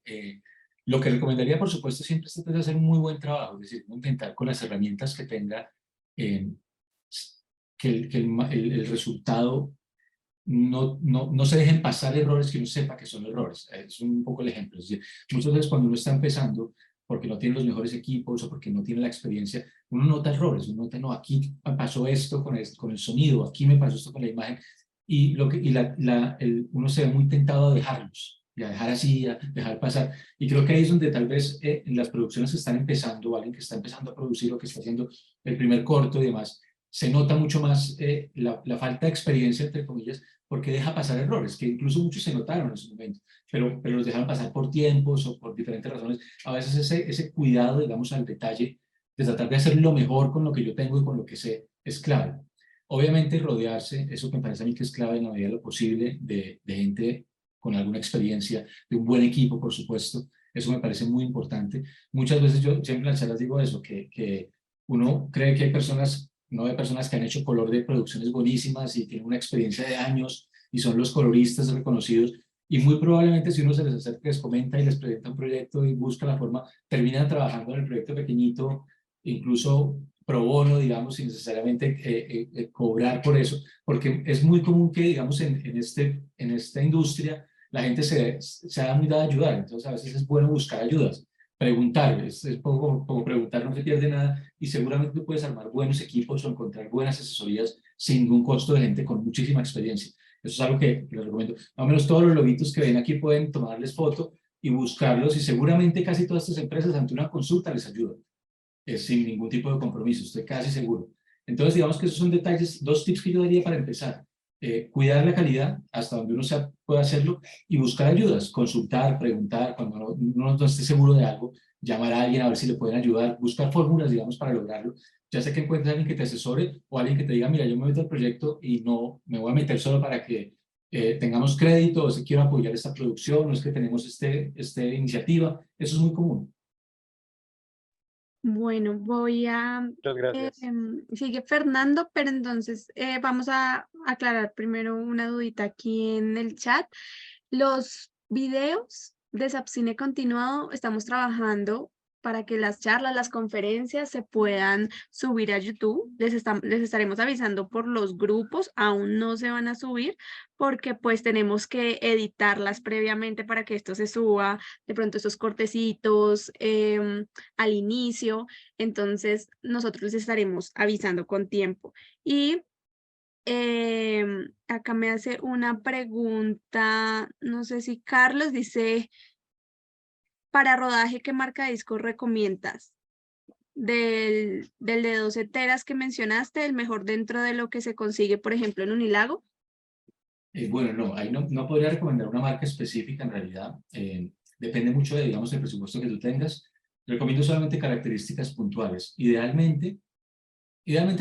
lo que recomendaría, por supuesto, siempre es tratar de hacer un muy buen trabajo, es decir, intentar con las herramientas que tenga, que el resultado no se dejen pasar errores que uno sepa que son errores. Es un poco el ejemplo. Es decir, muchas veces cuando uno está empezando, porque no tiene los mejores equipos o porque no tiene la experiencia, uno nota errores, uno nota, no, aquí pasó esto con el sonido, aquí me pasó esto con la imagen, y uno se ve muy tentado a dejarlos, y a dejar así, a dejar pasar. Y creo que ahí es donde tal vez en las producciones que están empezando, alguien que está empezando a producir o que está haciendo el primer corto y demás, se nota mucho más la falta de experiencia, entre comillas, porque deja pasar errores, que incluso muchos se notaron en su momento, pero los dejaron pasar por tiempos o por diferentes razones. A veces ese cuidado, digamos, al detalle, de tratar de hacer lo mejor con lo que yo tengo y con lo que sé, es clave. Obviamente rodearse, eso que me parece a mí que es clave en la medida de lo posible, de gente con alguna experiencia, de un buen equipo, por supuesto, eso me parece muy importante. Muchas veces yo siempre en las charlas digo eso, que uno cree que hay personas, no hay personas que han hecho color de producciones buenísimas y tienen una experiencia de años y son los coloristas reconocidos, y muy probablemente si uno se les acerca, les comenta y les presenta un proyecto y busca la forma, terminan trabajando en el proyecto pequeñito, incluso pro bono, digamos, sin necesariamente cobrar por eso, porque es muy común que, digamos, en esta industria la gente se da muy dada a ayudar, entonces a veces es bueno buscar ayudas, preguntar, es como preguntar, no se pierde nada, y seguramente tú puedes armar buenos equipos o encontrar buenas asesorías sin ningún costo de gente con muchísima experiencia. Eso es algo que les recomiendo. Más o menos todos los loguitos que ven aquí pueden tomarles foto y buscarlos, y seguramente casi todas estas empresas ante una consulta les ayudan, sin ningún tipo de compromiso, estoy casi seguro. Entonces, digamos que esos son detalles, 2 tips que yo daría para empezar. Cuidar la calidad hasta donde uno pueda hacerlo y buscar ayudas, consultar, preguntar, cuando uno no esté seguro de algo, llamar a alguien a ver si le pueden ayudar, buscar fórmulas, digamos, para lograrlo. Ya sea que encuentres a alguien que te asesore o alguien que te diga, mira, yo me meto al proyecto y no me voy a meter solo para que tengamos crédito, o si quiero apoyar esta producción, o es que tenemos esta iniciativa. Eso es muy común. Bueno, voy a... Muchas gracias. sigue Fernando, pero entonces vamos a aclarar primero una dudita aquí en el chat. Los videos de SAPCINE Continuado estamos trabajando para que las charlas, las conferencias se puedan subir a YouTube. Les estaremos avisando por los grupos, aún no se van a subir porque pues tenemos que editarlas previamente para que esto se suba, de pronto estos cortecitos al inicio, entonces nosotros les estaremos avisando con tiempo. Y acá me hace una pregunta, no sé si Carlos dice, para rodaje, ¿qué marca de disco recomiendas? Del de 12 teras que mencionaste, el mejor dentro de lo que se consigue, por ejemplo, en Unilago. Bueno, no, ahí no podría recomendar una marca específica en realidad. Depende mucho de, digamos, el presupuesto que tú tengas. Recomiendo solamente características puntuales. Idealmente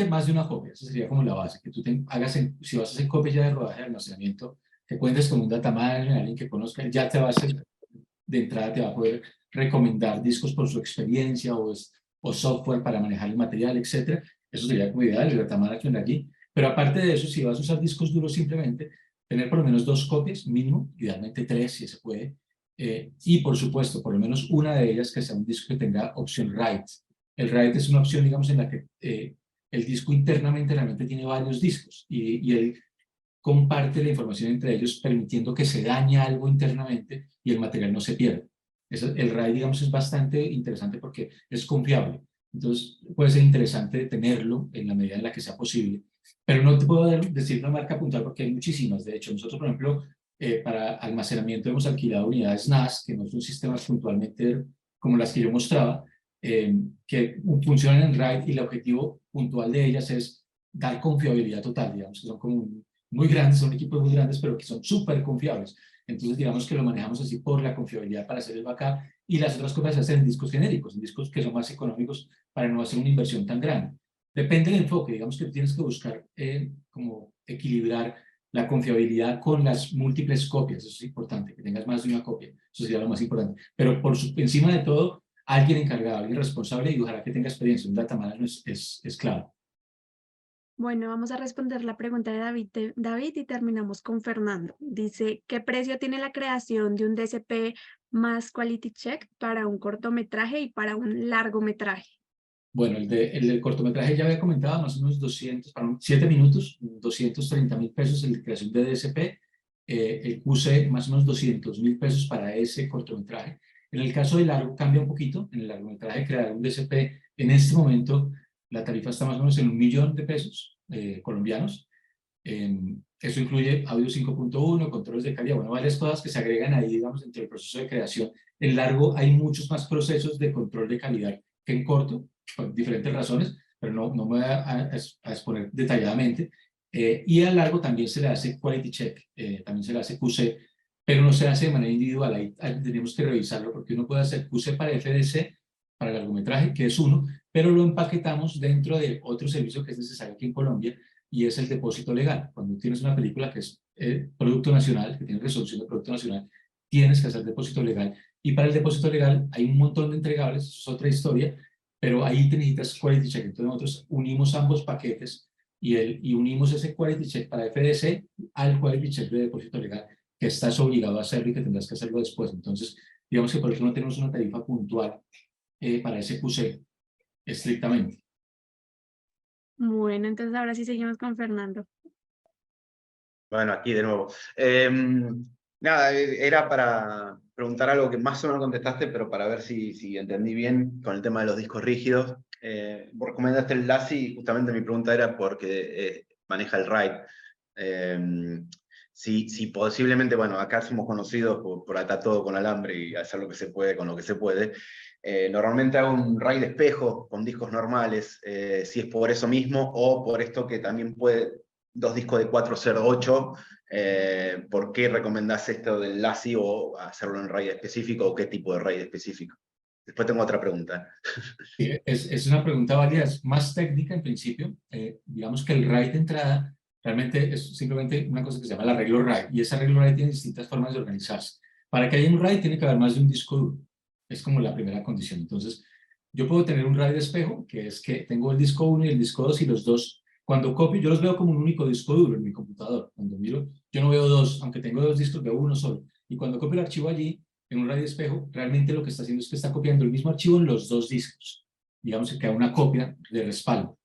más de una copia. Esa sería como la base. Que tú hagas, si vas a hacer copia ya de rodaje de almacenamiento, que cuentes con un data manager, alguien que conozca, ya te va a hacer, de entrada te va a poder recomendar discos por su experiencia o software para manejar el material, etc. Eso sería como ideal, el data manager allí. Pero aparte de eso, si vas a usar discos duros simplemente, tener por lo menos 2 copias mínimo, idealmente 3 si se puede, y por supuesto, por lo menos una de ellas que sea un disco que tenga opción write. El write es una opción, digamos, en la que el disco internamente realmente tiene varios discos y él comparte la información entre ellos, permitiendo que se dañe algo internamente y el material no se pierda. El RAID, digamos, es bastante interesante porque es confiable. Entonces, puede ser interesante tenerlo en la medida en la que sea posible. Pero no te puedo decir una marca puntual porque hay muchísimas. De hecho, nosotros, por ejemplo, para almacenamiento hemos alquilado unidades NAS, que no son sistemas puntualmente como las que yo mostraba, que funcionan en RAID, y el objetivo puntual de ellas es dar confiabilidad total, digamos, que son como muy grandes, son equipos muy grandes, pero que son súper confiables. Entonces, digamos que lo manejamos así por la confiabilidad para hacer el backup, y las otras cosas se hacen en discos genéricos, en discos que son más económicos para no hacer una inversión tan grande. Depende del enfoque, digamos que tienes que buscar como equilibrar la confiabilidad con las múltiples copias. Eso es importante, que tengas más de una copia, eso sería lo más importante. Pero encima de todo, alguien encargado, alguien responsable, y ojalá que tenga experiencia. Un data manager es clave. Bueno, vamos a responder la pregunta de David y terminamos con Fernando. Dice, ¿qué precio tiene la creación de un DCP más quality check para un cortometraje y para un largometraje? Bueno, el del cortometraje ya había comentado, más o menos 200, para 7 minutos, 230.000 pesos en la creación de DCP, el QC más o menos 200.000 pesos para ese cortometraje. En el caso del largo cambia un poquito. En el largometraje crear un DCP en este momento la tarifa está más o menos en 1 millón de pesos colombianos. Eso incluye audio 5.1, controles de calidad, bueno, varias cosas que se agregan ahí, digamos, dentro del proceso de creación. En largo hay muchos más procesos de control de calidad que en corto, por diferentes razones, pero no me voy a exponer detalladamente. Y a largo también se le hace quality check, también se le hace QC, pero no se hace de manera individual. Ahí tenemos que revisarlo, porque uno puede hacer QC para FDC, para el largometraje, que es uno, pero lo empaquetamos dentro de otro servicio que es necesario aquí en Colombia, y es el depósito legal. Cuando tienes una película que es producto nacional, que tiene resolución de producto nacional, tienes que hacer depósito legal. Y para el depósito legal hay un montón de entregables, eso es otra historia, pero ahí te necesitas quality check. Entonces nosotros unimos ambos paquetes y unimos ese quality check para FDC al quality check de depósito legal, que estás obligado a hacerlo y que tendrás que hacerlo después. Entonces, digamos que por eso no tenemos una tarifa puntual para ese QC estrictamente. Bueno, entonces ahora sí seguimos con Fernando. Bueno, aquí de nuevo. Nada, era para preguntar algo que más o menos contestaste, pero para ver si entendí bien con el tema de los discos rígidos. Vos recomendaste el LaCie, justamente mi pregunta era porque maneja el RAID. Si posiblemente, bueno, acá somos conocidos por atar todo con alambre y hacer lo que se puede con lo que se puede. Normalmente hago un RAID espejo con discos normales, si es por eso mismo o por esto que también puede, 2 discos de 408, ¿por qué recomendás esto del LaCie o hacerlo en RAID específico o qué tipo de RAID específico? Después tengo otra pregunta. Sí, es una pregunta válida, es más técnica en principio. Digamos que el RAID de entrada realmente es simplemente una cosa que se llama el arreglo RAID, y ese arreglo RAID tiene distintas formas de organizarse. Para que haya un RAID tiene que haber más de un disco duro, es como la primera condición. Entonces, yo puedo tener un RAID espejo, que es que tengo el disco 1 y el disco 2, y los dos, cuando copio, yo los veo como un único disco duro en mi computador. Cuando miro, yo no veo dos, aunque tengo 2 discos, veo uno solo. Y cuando copio el archivo allí, en un RAID espejo, realmente lo que está haciendo es que está copiando el mismo archivo en los 2 discos. Digamos que queda una copia de respaldo.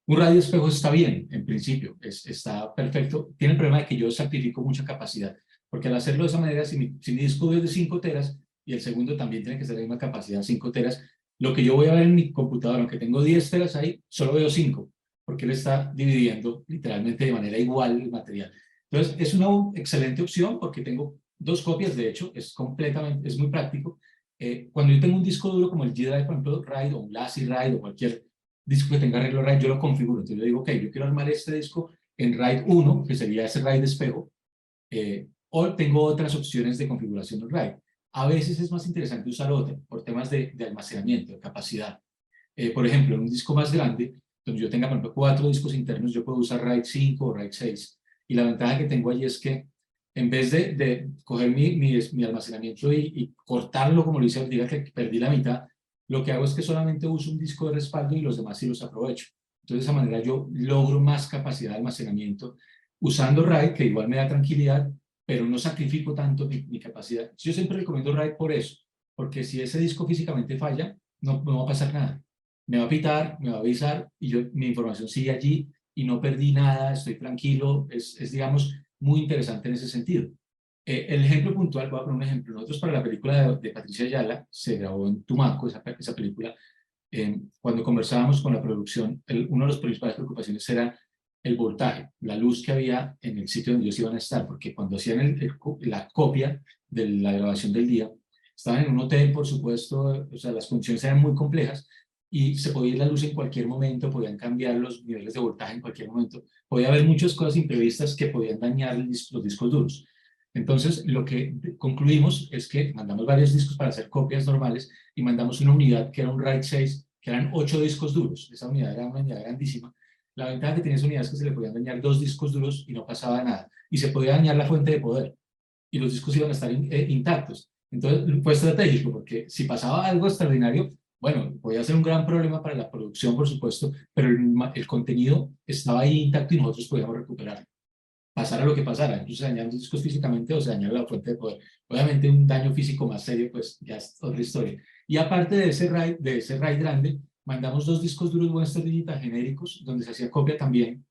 Un RAID espejo está bien, en principio, está perfecto. Tiene el problema de que yo sacrifico mucha capacidad, porque al hacerlo de esa manera, si mi disco duro es de 5 teras y el segundo también tiene que ser la misma capacidad, 5 teras, lo que yo voy a ver en mi computador, aunque tengo 10 teras ahí, solo veo 5, porque él está dividiendo literalmente de manera igual el material. Entonces, es una excelente opción porque tengo 2 copias, de hecho, es muy práctico. Cuando yo tengo un disco duro como el G-Drive, por ejemplo, RAID o un LaCie RAID o cualquier disco que tenga arreglo RAID, yo lo configuro. Entonces yo digo, ok, yo quiero armar este disco en RAID 1, que sería ese RAID espejo, o tengo otras opciones de configuración en RAID. A veces es más interesante usar otra, por temas de almacenamiento, de capacidad. Por ejemplo, en un disco más grande, donde yo tenga, por ejemplo, 4 discos internos, yo puedo usar RAID 5 o RAID 6. Y la ventaja que tengo allí es que en vez de coger mi almacenamiento y cortarlo, como lo hice, diga que perdí la mitad, lo que hago es que solamente uso un disco de respaldo y los demás sí los aprovecho. Entonces, de esa manera yo logro más capacidad de almacenamiento usando RAID, que igual me da tranquilidad, pero no sacrifico tanto mi capacidad. Yo siempre recomiendo RAID por eso, porque si ese disco físicamente falla, no va a pasar nada. Me va a pitar, me va a avisar y mi información sigue allí y no perdí nada, estoy tranquilo, digamos, muy interesante en ese sentido. El ejemplo puntual, voy a poner un ejemplo. Nosotros para la película de Patricia Ayala, se grabó en Tumaco, esa película. Cuando conversábamos con la producción, una de las principales preocupaciones era el voltaje, la luz que había en el sitio donde ellos iban a estar, porque cuando hacían la copia de la grabación del día, estaban en un hotel, por supuesto, o sea, las condiciones eran muy complejas, y se podía ir la luz en cualquier momento, podían cambiar los niveles de voltaje en cualquier momento, podía haber muchas cosas imprevistas que podían dañar los discos duros. Entonces, lo que concluimos es que mandamos varios discos para hacer copias normales y mandamos una unidad que era un RAID 6, que eran 8 discos duros. Esa unidad era una unidad grandísima. La ventaja que tenía esa unidad es que se le podían dañar 2 discos duros y no pasaba nada. Y se podía dañar la fuente de poder y los discos iban a estar intactos. Entonces, fue estratégico porque si pasaba algo extraordinario, bueno, podía ser un gran problema para la producción, por supuesto, pero el contenido estaba ahí intacto y nosotros podíamos recuperarlo. Pasara lo que pasara, incluso se dañaron los discos físicamente o se dañaba la fuente de poder. Obviamente un daño físico más serio, pues ya es otra historia. Y aparte de ese RAID grande, mandamos 2 discos duros Western Digital genéricos, donde se hacía copia también.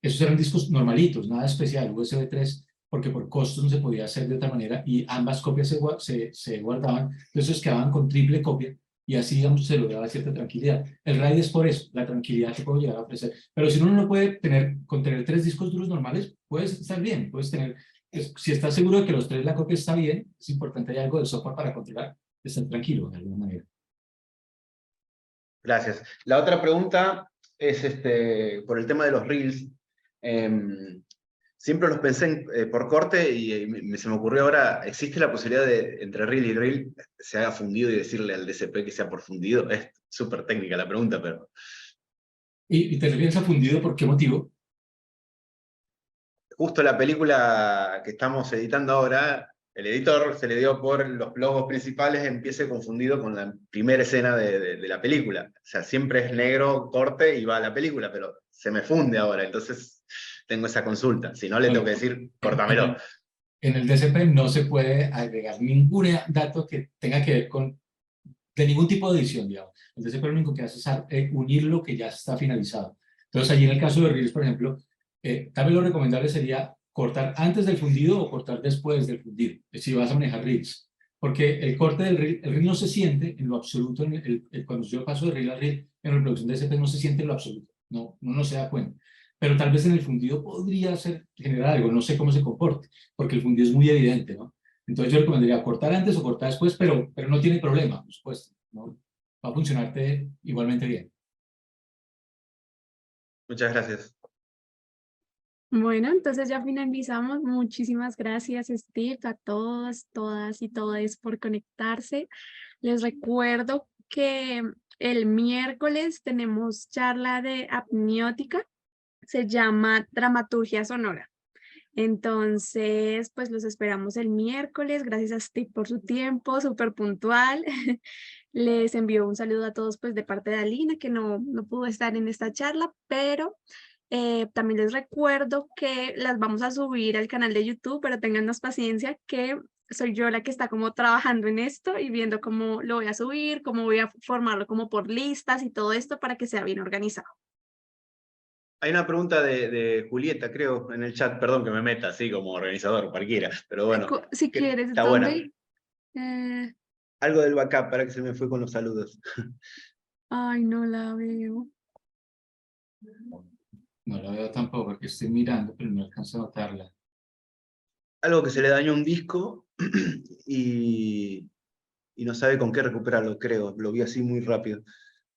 Esos eran discos normalitos, nada especial, USB 3, porque por costos no se podía hacer de otra manera, y ambas copias se guardaban, entonces quedaban con triple copia, y así, digamos, se lograba cierta tranquilidad. El RAID es por eso, la tranquilidad que puedo llegar a ofrecer. Pero si uno no puede con tener 3 discos duros normales, puedes estar bien, puedes tener, si estás seguro de que los 3 la copia está bien, es importante, hay algo de software para controlar, estar tranquilo de alguna manera. Gracias. La otra pregunta es por el tema de los reels. Siempre los pensé por corte y se me ocurrió ahora, ¿existe la posibilidad de entre reel y reel se haga fundido y decirle al DCP que sea por fundido? Es súper técnica la pregunta, pero... ¿Y te refieres a fundido por qué motivo? Justo la película que estamos editando ahora, el editor se le dio por los logos principales, empiece confundido con la primera escena de la película. O sea, siempre es negro, corte y va a la película, pero se me funde ahora, entonces tengo esa consulta. Si no, le tengo que decir, córtamelo. En el DCP no se puede agregar ningún dato que tenga que ver con, de ningún tipo de edición, digamos. El DCP lo único que hace es unir lo que ya está finalizado. Entonces, allí en el caso de Reels, por ejemplo, tal vez lo recomendable sería cortar antes del fundido o cortar después del fundido, si vas a manejar Reels. Porque el corte del Reel, el Reel no se siente en lo absoluto, cuando yo paso de Reel a Reel, en reproducción de DCP no se siente en lo absoluto, no se da cuenta. Pero tal vez en el fundido podría generar algo, no sé cómo se comporte, porque el fundido es muy evidente, ¿no? Entonces yo recomendaría cortar antes o cortar después, pero no tiene problema, por supuesto, ¿no? Va a funcionarte igualmente bien. Muchas gracias. Bueno, entonces ya finalizamos. Muchísimas gracias, Steve, a todos, todas y todes por conectarse. Les recuerdo que el miércoles tenemos charla de apniótica, se llama Dramaturgia Sonora. Entonces, pues los esperamos el miércoles. Gracias a Steve por su tiempo, súper puntual. Les envío un saludo a todos pues de parte de Alina, que no pudo estar en esta charla, pero también les recuerdo que las vamos a subir al canal de YouTube, pero tengan paciencia que soy yo la que está como trabajando en esto y viendo cómo lo voy a subir, cómo voy a formarlo como por listas y todo esto para que sea bien organizado. Hay una pregunta de Julieta, creo, en el chat. Perdón que me meta así como organizador, cualquiera. Pero bueno, Si quieres, está buena. Algo del backup, para que se me fue con los saludos. Ay, no la veo. No la veo tampoco, porque estoy mirando, pero no alcanzo a notarla. Algo que se le dañó un disco y no sabe con qué recuperarlo, creo. Lo vi así muy rápido.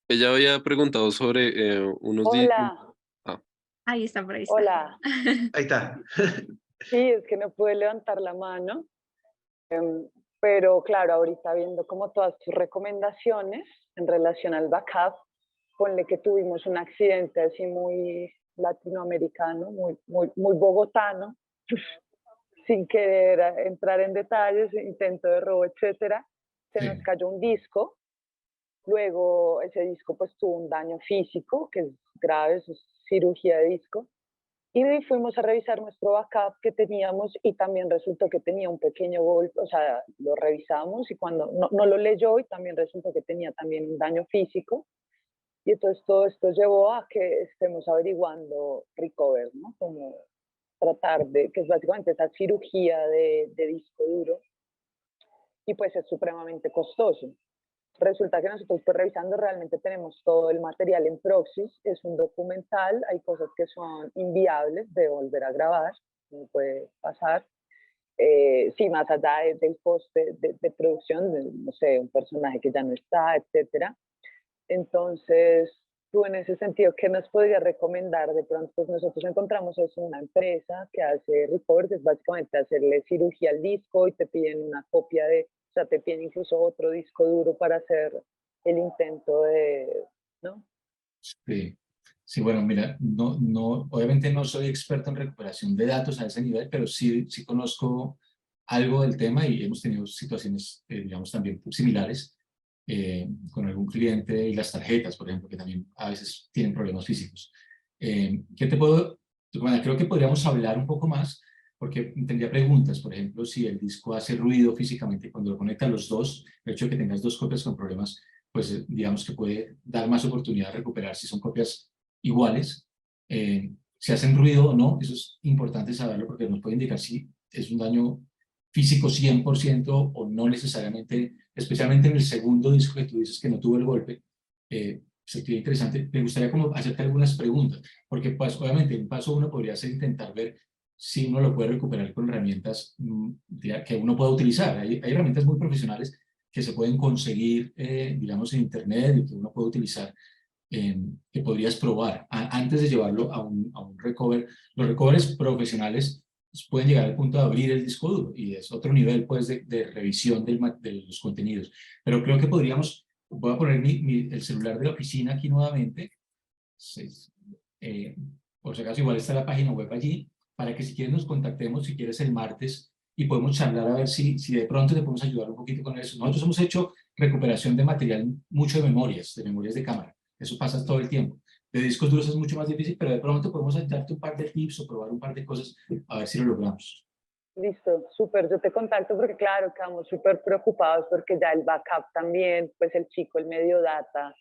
Ella había preguntado sobre unos días. Hola, Ahí está, por ahí está. hola. Ahí está. Sí, es que no pude levantar la mano, pero claro, ahorita viendo como todas tus recomendaciones en relación al backup, ponle que tuvimos un accidente así muy latinoamericano, muy bogotano, sin querer entrar en detalles, intento de robo, etcétera. Se nos cayó un disco, luego ese disco pues tuvo un daño físico, que es grave, eso es cirugía de disco, y fuimos a revisar nuestro backup que teníamos y también resultó que tenía un pequeño golpe, o sea, lo revisamos y cuando no lo leyó y también resultó que tenía también un daño físico. Y entonces todo esto llevó a que estemos averiguando recover, ¿no? Como tratar de, que es básicamente esa cirugía de disco duro, y pues es supremamente costoso. Resulta que nosotros pues revisando realmente tenemos todo el material en Proxys, es un documental, hay cosas que son inviables de volver a grabar, no puede pasar. Sí, más allá del coste de producción, no sé, un personaje que ya no está, etcétera. Entonces, tú en ese sentido, ¿qué nos podrías recomendar? De pronto, pues nosotros encontramos una empresa que hace recover, que es básicamente hacerle cirugía al disco y te piden una copia o sea, te piden incluso otro disco duro para hacer el intento ¿no? Sí, bueno, mira, obviamente no soy experto en recuperación de datos a ese nivel, pero sí conozco algo del tema y hemos tenido situaciones, digamos, también similares con algún cliente y las tarjetas, por ejemplo, que también a veces tienen problemas físicos. ¿Qué te puedo? Bueno, creo que podríamos hablar un poco más, porque tendría preguntas, por ejemplo, si el disco hace ruido físicamente cuando lo conectan los dos, el hecho de que tengas dos copias con problemas, pues digamos que puede dar más oportunidad de recuperar si son copias iguales. Si hacen ruido o no, eso es importante saberlo porque nos puede indicar si es un daño físico 100% o no necesariamente, especialmente en el segundo disco que tú dices que no tuvo el golpe. Sería interesante, me gustaría como hacerte algunas preguntas, porque pues obviamente en paso uno podría ser intentar ver si uno lo puede recuperar con herramientas que uno pueda utilizar. Hay herramientas muy profesionales que se pueden conseguir, digamos, en internet y que uno puede utilizar, que podrías probar antes de llevarlo a un recover. Los recovers profesionales pueden llegar al punto de abrir el disco duro y es otro nivel pues de revisión de los contenidos. Pero creo que podríamos, voy a poner el celular de la oficina aquí nuevamente, por si acaso igual está la página web allí, para que si quieres nos contactemos, si quieres el martes, y podemos charlar a ver si de pronto te podemos ayudar un poquito con eso. Nosotros hemos hecho recuperación de material, mucho de memorias de cámara. Eso pasa todo el tiempo. De discos duros es mucho más difícil, pero de pronto podemos darte un par de tips o probar un par de cosas a ver si lo logramos. Listo, súper, yo te contacto porque claro, quedamos súper preocupados porque ya el backup también, pues el chico, el medio data,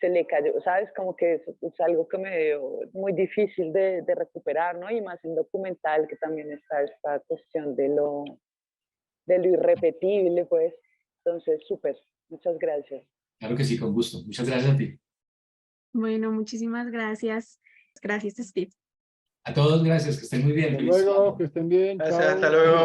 se le cayó, ¿sabes? Como que es algo que me dio muy difícil de recuperar, ¿no? Y más en documental, que también está esta cuestión de lo irrepetible, pues. Entonces, súper, muchas gracias. Claro que sí, con gusto. Muchas gracias a ti. Bueno, muchísimas gracias. Gracias, Steve. A todos, gracias, que estén muy bien. Hasta Feliz luego, sábado. que estén bien. Gracias, Chao. hasta luego.